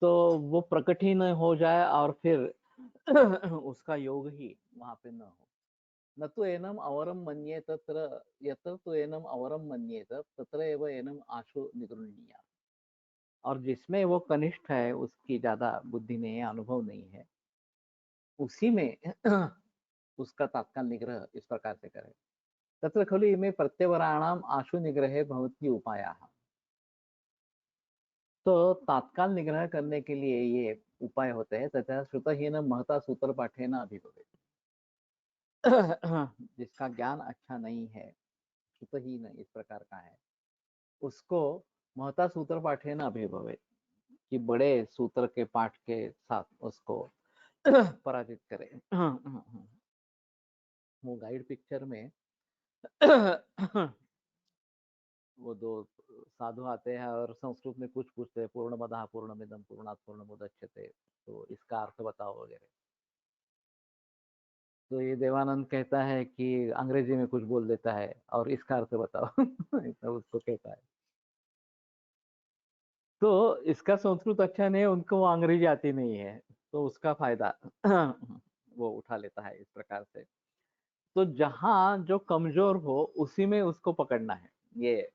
तो वो प्रकट ही न हो जाए और फिर उसका योग ही वहां पे न हो। न तो एनम अवरम मन्ये तत्र, यत्र तो एनम अवरम मन्येत तत्र एव एनम आशु निगृह्णीया, और जिसमें वो कनिष्ठ है उसकी ज्यादा बुद्धि नहीं है, अनुभव नहीं है, उसी में उसका तात्काल निग्रह इस प्रकार से करे। तत्र खलु इमे प्रत्यवराणाम आशु निग्रहे भवति उपायाः, तो तात्काल निग्रह करने के लिए ये उपाय होते हैं। तथा श्रुतहीन महता सूत्र पाठेन अभिभवेत्, जिसका ज्ञान अच्छा नहीं है, श्रुतहीन इस प्रकार का है, उसको महता सूत्र पाठेन अभिभवेत्, कि बड़े सूत्र के पाठ के साथ उसको पराजित करे। वो गाइड पिक्चर में वो दो साधु आते हैं और संस्कृत में कुछ पूछते हैं, पूर्णमदः पूर्णमिदं पूर्णात् पूर्णमुदच्यते, तो इसका अर्थ बताओ वगैरह। तो ये देवानंद कहता है कि अंग्रेजी में कुछ बोल देता है और इसका अर्थ बताओ। ऐसा उसको कहता है। तो इसका संस्कृत अच्छा नहीं है, उनको अंग्रेजी आती नहीं है, तो उसका फायदा वो उठा लेता है इस प्रकार से। तो जहां जो कमजोर हो उसी में उसको पकड़ना है, ये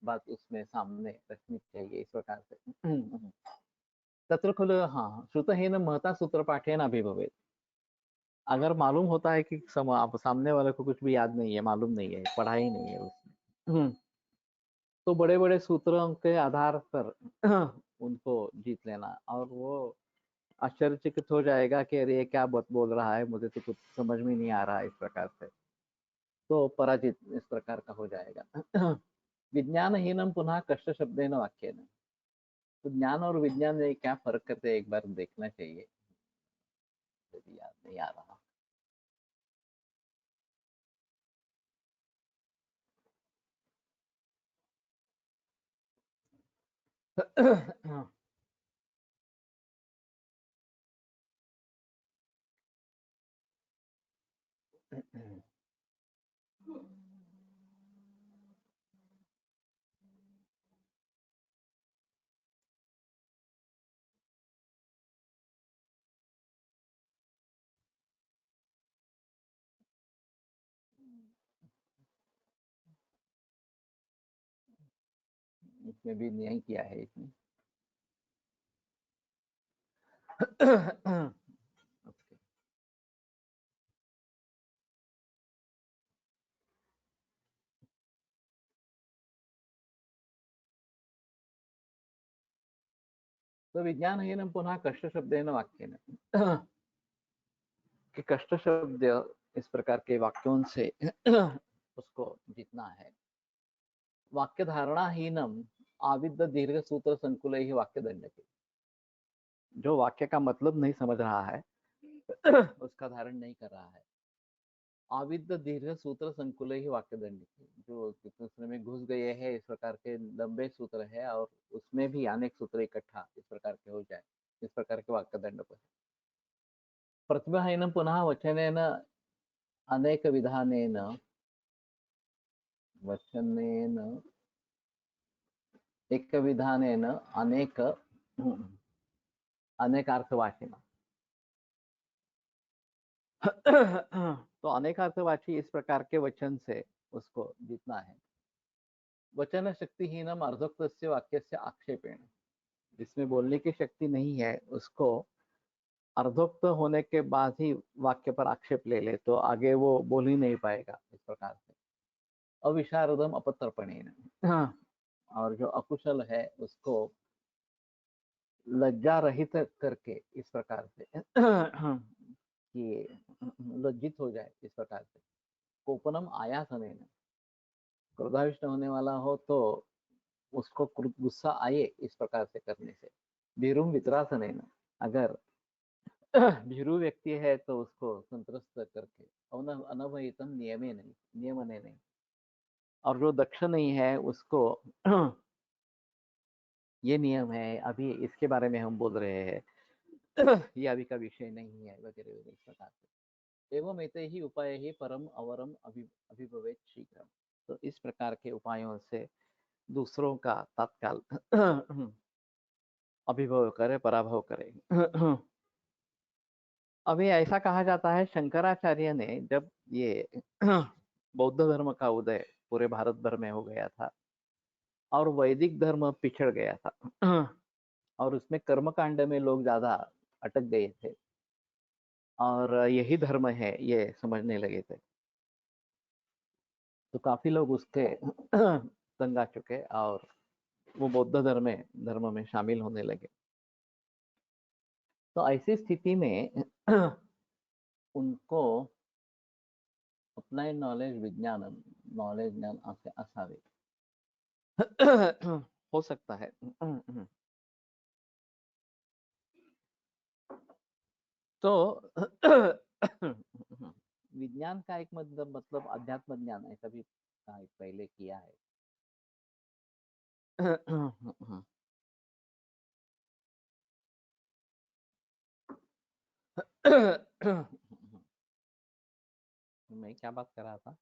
बात उसमें सामने रखनी चाहिए इस प्रकार से। तत्र खलु, हाँ, श्रुतहीन महता सूत्र पाठेन अभिभवेत्। अगर मालूम होता है कि आप सामने वाले को कुछ भी याद नहीं है, मालूम नहीं है, पढ़ाई नहीं है उसने, तो बड़े बड़े सूत्रों के आधार पर उनको जीत लेना, और वो आश्चर्यचकित हो जाएगा कि अरे ये क्या बोल रहा है, मुझे तो कुछ समझ में नहीं आ रहा है इस प्रकार से, तो पराजित इस प्रकार का हो जाएगा। विज्ञानहीनम पुनः कष्ट शब्देन वाक्येन। तो ज्ञान और विज्ञान में क्या फर्क करते हैं, एक बार देखना चाहिए, यदि याद नहीं आ रहा। इसमें भी नहीं किया है इसमें। तो विज्ञानहीनम पुनः कष्ट शब्देन वाक्येन। कि कष्ट शब्द इस प्रकार के वाक्यों से उसको जीतना है। वाक्य धारणाहीनम आविद्ध दीर्घ सूत्र संकुल ही वाक्य दंड के। जो वाक्य का मतलब नहीं समझ रहा है, उसका धारण नहीं कर रहा है, आविद्ध दीर्घ सूत्र संकुल ही वाक्य दंड की, जो दूसरे में घुस गए हैं, इस प्रकार के लंबे सूत्र है और उसमें भी अनेक सूत्र इकट्ठा इस प्रकार के हो जाए, इस प्रकार के वाक्य दंड पर। प्रतिभाहीनम पुनः वचनेन अनेक विधानेन, वचनेन एक विधानेन अनेक अनेकार्थवाचिन। तो अनेकार्थवाची इस प्रकार के वचन से उसको जीतना है। वचन शक्तिहीनम अर्धोक्तस्य वाक्यस्य आक्षेपेण। जिसमें बोलने की शक्ति नहीं है, उसको अर्धोक्त होने के बाद ही वाक्य पर आक्षेप ले ले, तो आगे वो बोल ही नहीं पाएगा इस प्रकार से। अविशारदम अपतर्पणेन। हाँ, और जो अकुशल है उसको लज्जा रहित करके इस प्रकार से कि लज्जित हो जाए इस प्रकार से। कोपनम आयासनेन। क्रोधाविष्ट होने वाला हो तो उसको गुस्सा आए इस प्रकार से करने से। भीरुम वित्रासनेन। अगर भीरु व्यक्ति है तो उसको संत्रस्त करके। अनवहितम नियमे नहीं, नियमने नहीं। और जो दक्ष नहीं है उसको ये नियम है, अभी इसके बारे में हम बोल रहे हैं, ये अभी का विषय नहीं है, वगैरह वगैरह इस प्रकार से। एवं एते ही उपाय ही परम अवरम अभिभवेत शीघ्र। तो इस प्रकार के उपायों से दूसरों का तत्काल अभिभव करे, पराभव करे। अभी ऐसा कहा जाता है, शंकराचार्य ने जब ये बौद्ध धर्म का उदय पूरे भारत भर में हो गया था और वैदिक धर्म पिछड़ गया था और उसमें कर्मकांड में लोग ज्यादा अटक गए थे और यही धर्म है ये समझने लगे थे, तो काफी लोग उसके तंग आ चुके और वो बौद्ध धर्म में शामिल होने लगे। तो ऐसी स्थिति में उनको अपना नॉलेज विज्ञान, नॉलेज ज्ञान असावे। हो सकता है। तो विज्ञान का एक मतलब अध्यात्म ज्ञान, ऐसा भी पहले किया है। मैं क्या बात कर रहा था?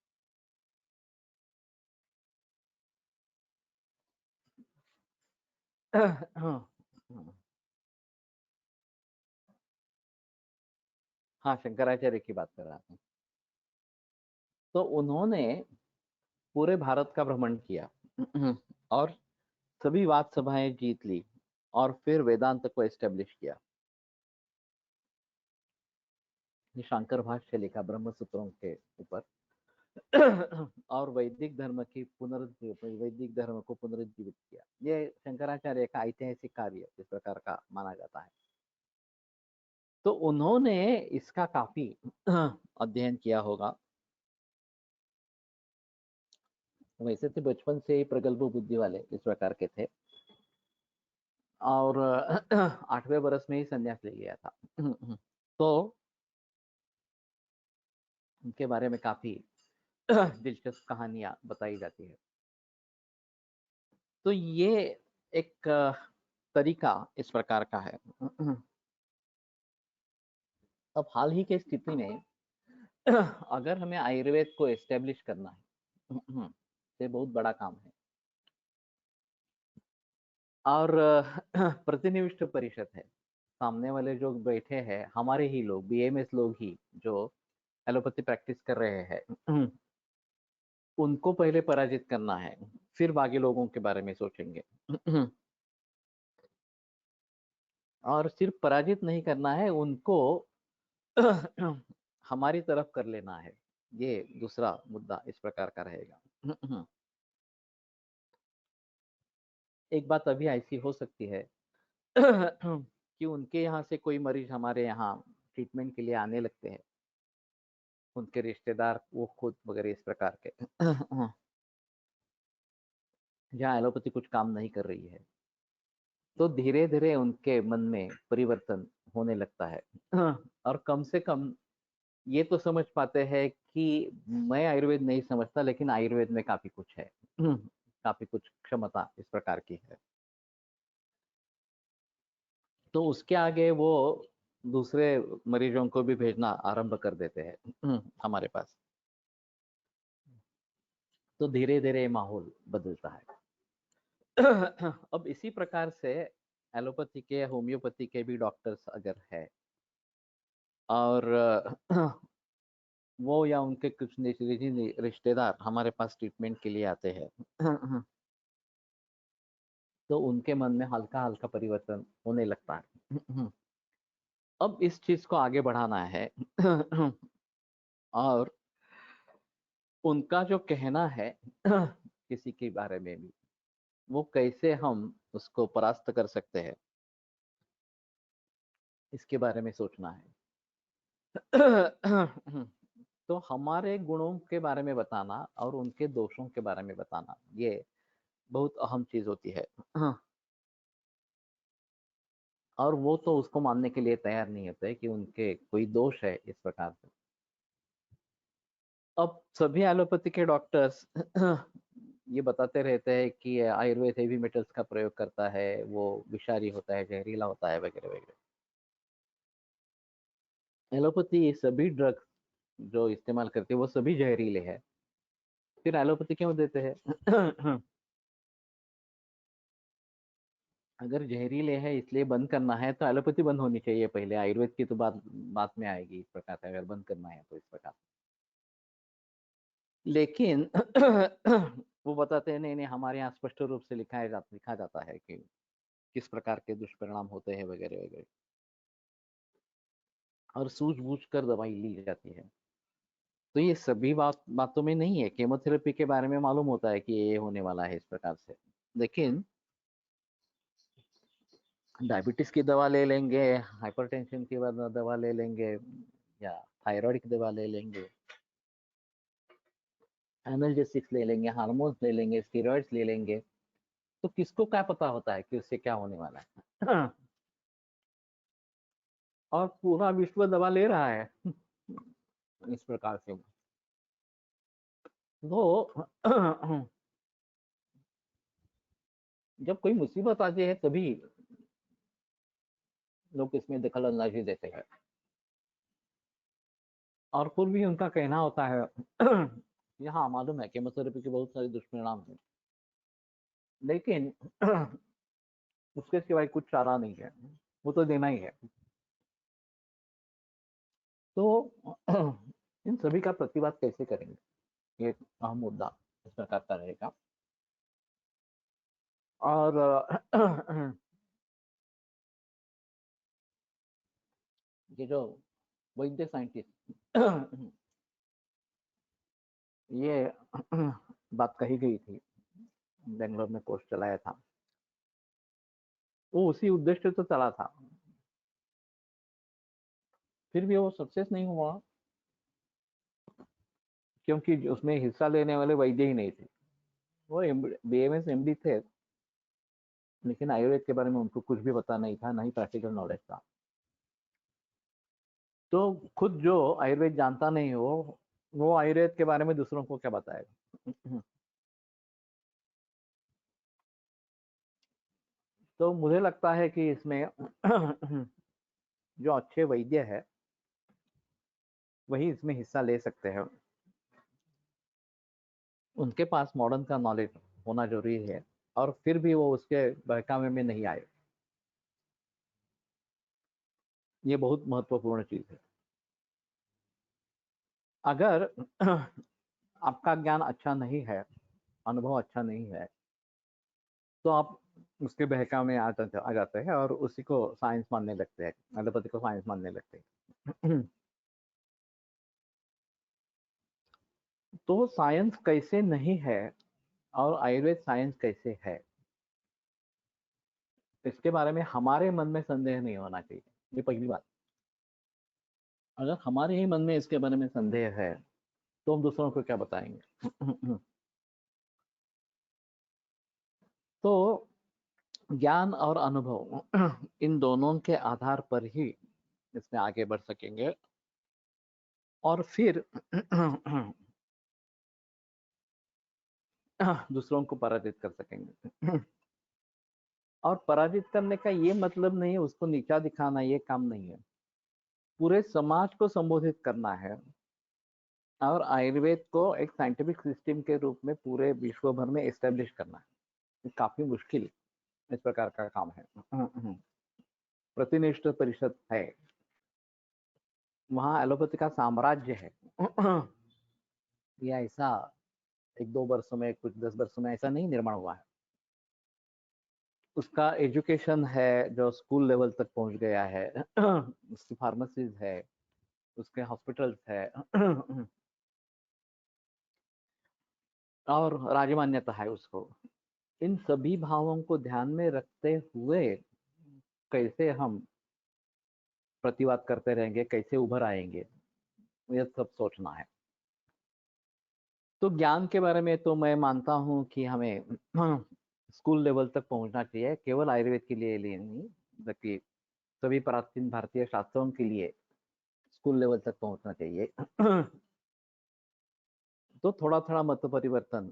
हाँ, शंकराचार्य की बात कर रहा था। तो उन्होंने पूरे भारत का भ्रमण किया और सभी वाद सभाएं जीत ली और फिर वेदांत को एस्टेब्लिश किया। शांकर भाष्य लिखा ब्रह्म सूत्रों के ऊपर और वैदिक धर्म को पुनरुज्जीवित किया। ये शंकराचार्य का ऐतिहासिक कार्य इस प्रकार का माना जाता है। तो उन्होंने इसका काफी अध्ययन किया होगा। वैसे तो बचपन से ही प्रगल्भ बुद्धि वाले इस प्रकार के थे और 8वें बरस में ही संन्यास ले लिया था। तो उनके बारे में काफी दिलचस्प कहानियां बताई जाती है। तो ये एक तरीका इस प्रकार का है। अब हाल ही की स्थिति में अगर हमें आयुर्वेद को एस्टेब्लिश करना है ये बहुत बड़ा काम है। और प्रतिनिविष्ट परिषद है, सामने वाले जो बैठे हैं हमारे ही लोग, बीएमएस लोग ही जो एलोपैथी प्रैक्टिस कर रहे हैं उनको पहले पराजित करना है, फिर बाकी लोगों के बारे में सोचेंगे। और सिर्फ पराजित नहीं करना है, उनको हमारी तरफ कर लेना है। ये दूसरा मुद्दा इस प्रकार का रहेगा। एक बात अभी ऐसी हो सकती है कि उनके यहाँ से कोई मरीज हमारे यहाँ ट्रीटमेंट के लिए आने लगते हैं, उनके रिश्तेदार, वो खुद वगैरह इस प्रकार के जहाँ एलोपैथी कुछ काम नहीं कर रही है, तो धीरे धीरे उनके मन में परिवर्तन होने लगता है। और कम से कम ये तो समझ पाते हैं कि मैं आयुर्वेद नहीं समझता, लेकिन आयुर्वेद में काफी कुछ है, काफी कुछ क्षमता इस प्रकार की है। तो उसके आगे वो दूसरे मरीजों को भी भेजना आरंभ कर देते हैं हमारे पास। तो धीरे धीरे माहौल बदलता है। अब इसी प्रकार से एलोपैथी के, होम्योपैथी के भी डॉक्टर्स अगर है और वो या उनके कुछ निजी रिश्तेदार हमारे पास ट्रीटमेंट के लिए आते हैं तो उनके मन में हल्का हल्का परिवर्तन होने लगता है। अब इस चीज को आगे बढ़ाना है और उनका जो कहना है किसी के बारे में भी, वो कैसे हम उसको परास्त कर सकते हैं, इसके बारे में सोचना है। तो हमारे गुणों के बारे में बताना और उनके दोषों के बारे में बताना, ये बहुत अहम चीज होती है। और वो तो उसको मानने के लिए तैयार नहीं होते कि उनके कोई दोष है इस प्रकार से। अब सभी एलोपैथी के डॉक्टर्स ये बताते रहते हैं कि आयुर्वेद हेवी मेटल्स का प्रयोग करता है, वो विषारी होता है, जहरीला होता है वगैरह वगैरह। एलोपैथी सभी ड्रग्स जो इस्तेमाल करती है वो सभी जहरीले हैं, फिर एलोपैथी क्यों देते हैं? अगर जहरीले है इसलिए बंद करना है तो एलोपैथी बंद होनी चाहिए पहले, आयुर्वेद की तो बात बात में आएगी इस प्रकार से, अगर बंद करना है तो इस प्रकार। लेकिन वो बताते हैं नहीं नहीं, हमारे यहाँ स्पष्ट रूप से लिखा जाता है कि किस प्रकार के दुष्परिणाम होते हैं वगैरह वगैरह, और सूझबूझ कर दवाई ली जाती है। तो ये सभी बातों में नहीं है। केमोथेरेपी के बारे में मालूम होता है कि ये होने वाला है इस प्रकार से, लेकिन डायबिटीज की दवा ले लेंगे, हाइपरटेंशन की दवा ले लेंगे, या थायराइड की दवा ले लेंगे, एनाल्जेसिक्स ले लेंगे, हार्मोन्स ले लेंगे, स्टेरॉइड्स ले लेंगे, तो किसको क्या पता होता है कि उससे क्या होने वाला है? और पूरा विश्व दवा ले रहा है इस प्रकार से। तो जब कोई मुसीबत आती है तभी लोग इसमें दखल अंदाजी देते हैं और फिर भी उनका कहना होता है कि हाँ मालूम है केमोथेरेपी के बहुत सारे दुष्परिणाम हैं, लेकिन उसके सिवाय कुछ चारा नहीं है, वो तो देना ही है। तो इन सभी का प्रतिवाद कैसे करेंगे, ये एक अहम मुद्दा इस प्रकार का रहेगा। और ये जो वैद्य साइंटिस्ट ये बात कही गई थी, बेंगलोर में कोर्स चलाया था, वो उसी उद्देश्य से चला था, फिर भी वो सक्सेस नहीं हुआ क्योंकि उसमें हिस्सा लेने वाले वैद्य ही नहीं थे। वो BMS MD थे, लेकिन आयुर्वेद के बारे में उनको कुछ भी पता नहीं था, ना ही प्रैक्टिकल नॉलेज था। तो खुद जो आयुर्वेद जानता नहीं हो, वो आयुर्वेद के बारे में दूसरों को क्या बताएगा। तो मुझे लगता है कि इसमें जो अच्छे वैद्य है वही इसमें हिस्सा ले सकते हैं, उनके पास मॉडर्न का नॉलेज होना जरूरी है और फिर भी वो उसके बहकावे में नहीं आए, ये बहुत महत्वपूर्ण चीज है। अगर आपका ज्ञान अच्छा नहीं है, अनुभव अच्छा नहीं है, तो आप उसके बहकावे में आ जाते हैं और उसी को साइंस मानने लगते हैं, एलोपैथी को साइंस मानने लगते हैं। तो साइंस कैसे नहीं है और आयुर्वेद साइंस कैसे है, इसके बारे में हमारे मन में संदेह नहीं होना चाहिए, ये पहली बात। अगर हमारे ही मन में इसके बारे में संदेह है तो हम दूसरों को क्या बताएंगे। तो ज्ञान और अनुभव इन दोनों के आधार पर ही इसमें आगे बढ़ सकेंगे और फिर दूसरों को पराजित कर सकेंगे। और पराजित करने का ये मतलब नहीं है उसको नीचा दिखाना, ये काम नहीं है, पूरे समाज को संबोधित करना है और आयुर्वेद को एक साइंटिफिक सिस्टम के रूप में पूरे विश्व भर में एस्टेब्लिश करना है। ये काफी मुश्किल इस प्रकार का काम है। प्रतिनिष्ठ परिषद है, वहाँ एलोपैथी का साम्राज्य है। ये ऐसा 1-2 वर्षों में, कुछ 10 वर्षों में ऐसा नहीं निर्माण हुआ है। उसका एजुकेशन है जो स्कूल लेवल तक पहुंच गया है। उसकी फार्मेसीज है, उसके हॉस्पिटल्स है, और राजमान्यता है उसको। इन सभी भावों को ध्यान में रखते हुए कैसे हम प्रतिवाद करते रहेंगे, कैसे उभर आएंगे, ये सब सोचना है। तो ज्ञान के बारे में तो मैं मानता हूँ कि हमें स्कूल लेवल तक पहुंचना चाहिए, केवल आयुर्वेद के लिए नहीं बल्कि सभी प्राचीन भारतीय शास्त्रों के लिए स्कूल लेवल तक पहुंचना चाहिए। तो थोड़ा थोड़ा मत परिवर्तन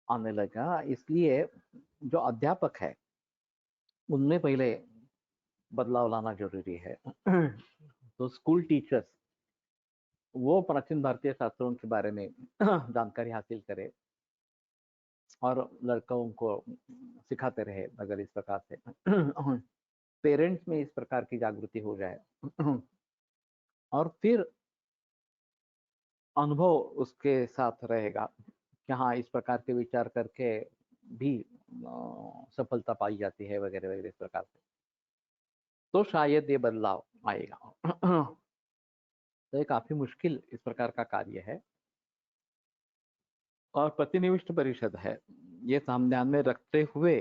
आने लगा, इसलिए जो अध्यापक है उनमें पहले बदलाव लाना जरूरी है। तो स्कूल टीचर्स वो प्राचीन भारतीय शास्त्रों के बारे में जानकारी हासिल करे और लड़कों को सिखाते रहे। अगर इस प्रकार से पेरेंट्स में इस प्रकार की जागृति हो जाए और फिर अनुभव उसके साथ रहेगा कि हाँ इस प्रकार के विचार करके भी सफलता पाई जाती है वगैरह वगैरह इस प्रकार से, तो शायद ये बदलाव आएगा। तो ये काफी मुश्किल इस प्रकार का कार्य है और प्रतिनिविष्ट परिषद है, ये हम ध्यान में रखते हुए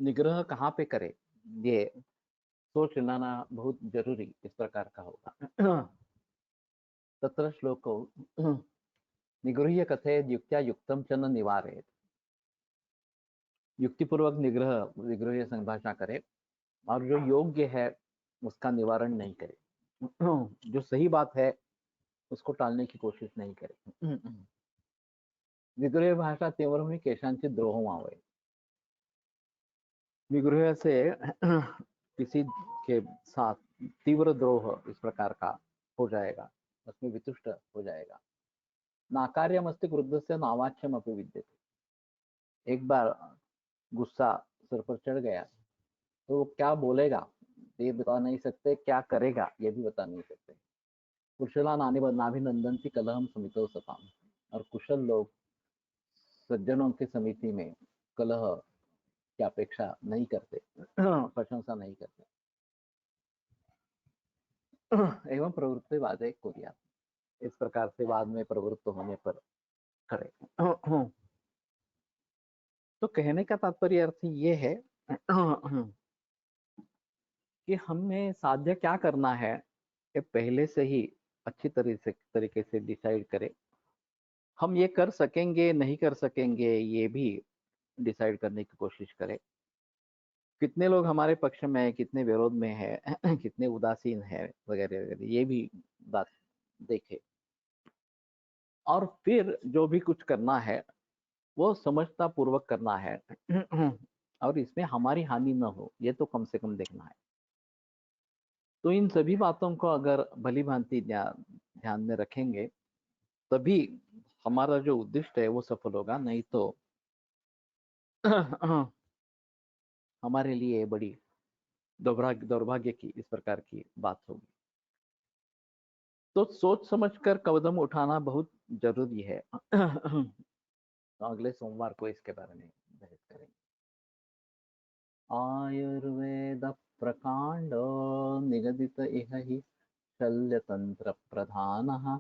निग्रह कहाँ पे करे, ये सोच लाना बहुत जरूरी इस प्रकार का होगा। तत्र श्लोको निगृह्य कथेत युक्त्या युक्तम च न निवारेत। युक्तिपूर्वक निग्रह संभाषा करे और जो योग्य है उसका निवारण नहीं करे, जो सही बात है उसको टालने की कोशिश नहीं करे। विग्रह भाषा तीव्र में केशांची द्रोह मावे। विग्रह से किसी के साथ तीव्र द्रोह इस प्रकार का हो जाएगा, उसमें वितुष्ट हो जाएगा। नाकार्यमस्ति क्रुद्धस्य नावाच्यमपि विद्यते। एक बार गुस्सा सर पर चढ़ गया तो वो क्या बोलेगा ये बता नहीं सकते, क्या करेगा ये भी बता नहीं सकते। कुशला नाभिनंदनती कलहम समितो सताम। और कुशल लोग सज्जनों की समिति में कलह की अपेक्षा नहीं करते, प्रशंसा नहीं करते। एवं प्रवृत्ति वादे कुर्यात्। इस प्रकार से बाद में प्रवृत्त होने पर करे। तो कहने का तात्पर्य अर्थ ये है कि हमें साध्य क्या करना है ये पहले से ही अच्छी तरीके से डिसाइड करें। हम ये कर सकेंगे नहीं कर सकेंगे ये भी डिसाइड करने की कोशिश करें। कितने लोग हमारे पक्ष में है, कितने विरोध में है, कितने उदासीन है, वगैरह वगैरह, ये भी बात देखे। और फिर जो भी कुछ करना है वो समझता पूर्वक करना है और इसमें हमारी हानि न हो ये तो कम से कम देखना है। तो इन सभी बातों को अगर भली भांति ध्यान में रखेंगे तभी हमारा जो उद्देश्य है वो सफल होगा, नहीं तो हमारे लिए बड़ी दुर्भाग्य की इस प्रकार की बात होगी। तो सोच समझकर कदम उठाना बहुत जरूरी है। तो अगले सोमवार को इसके बारे में बहस करेंगे। आयुर्वेद प्रकांड निगदित इह हि शल्यतंत्र प्रधानः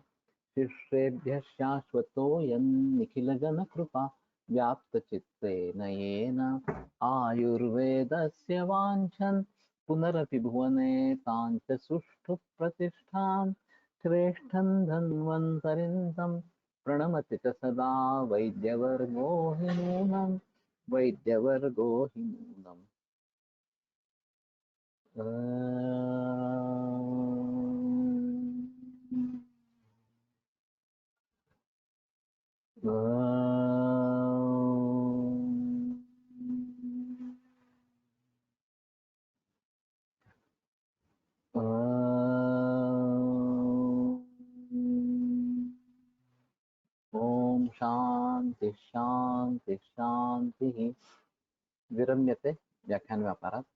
शिष्येभ्यः शाश्वतोऽयं निखिलजनकृपा व्याप्तचित्तेन येन आयुर्वेदस्य वाञ्छन् पुनरपि भुवने ताञ्च सुष्ठु प्रतिष्ठां श्रेष्ठं धन्वन्तरिं प्रणमति च सदा वैद्यवर्गो हि नूनम् वैद्यवर्गो हि नूनम्। ओम शांति शांति शांति। विरम्यते व्याख्यान व्यापारात्।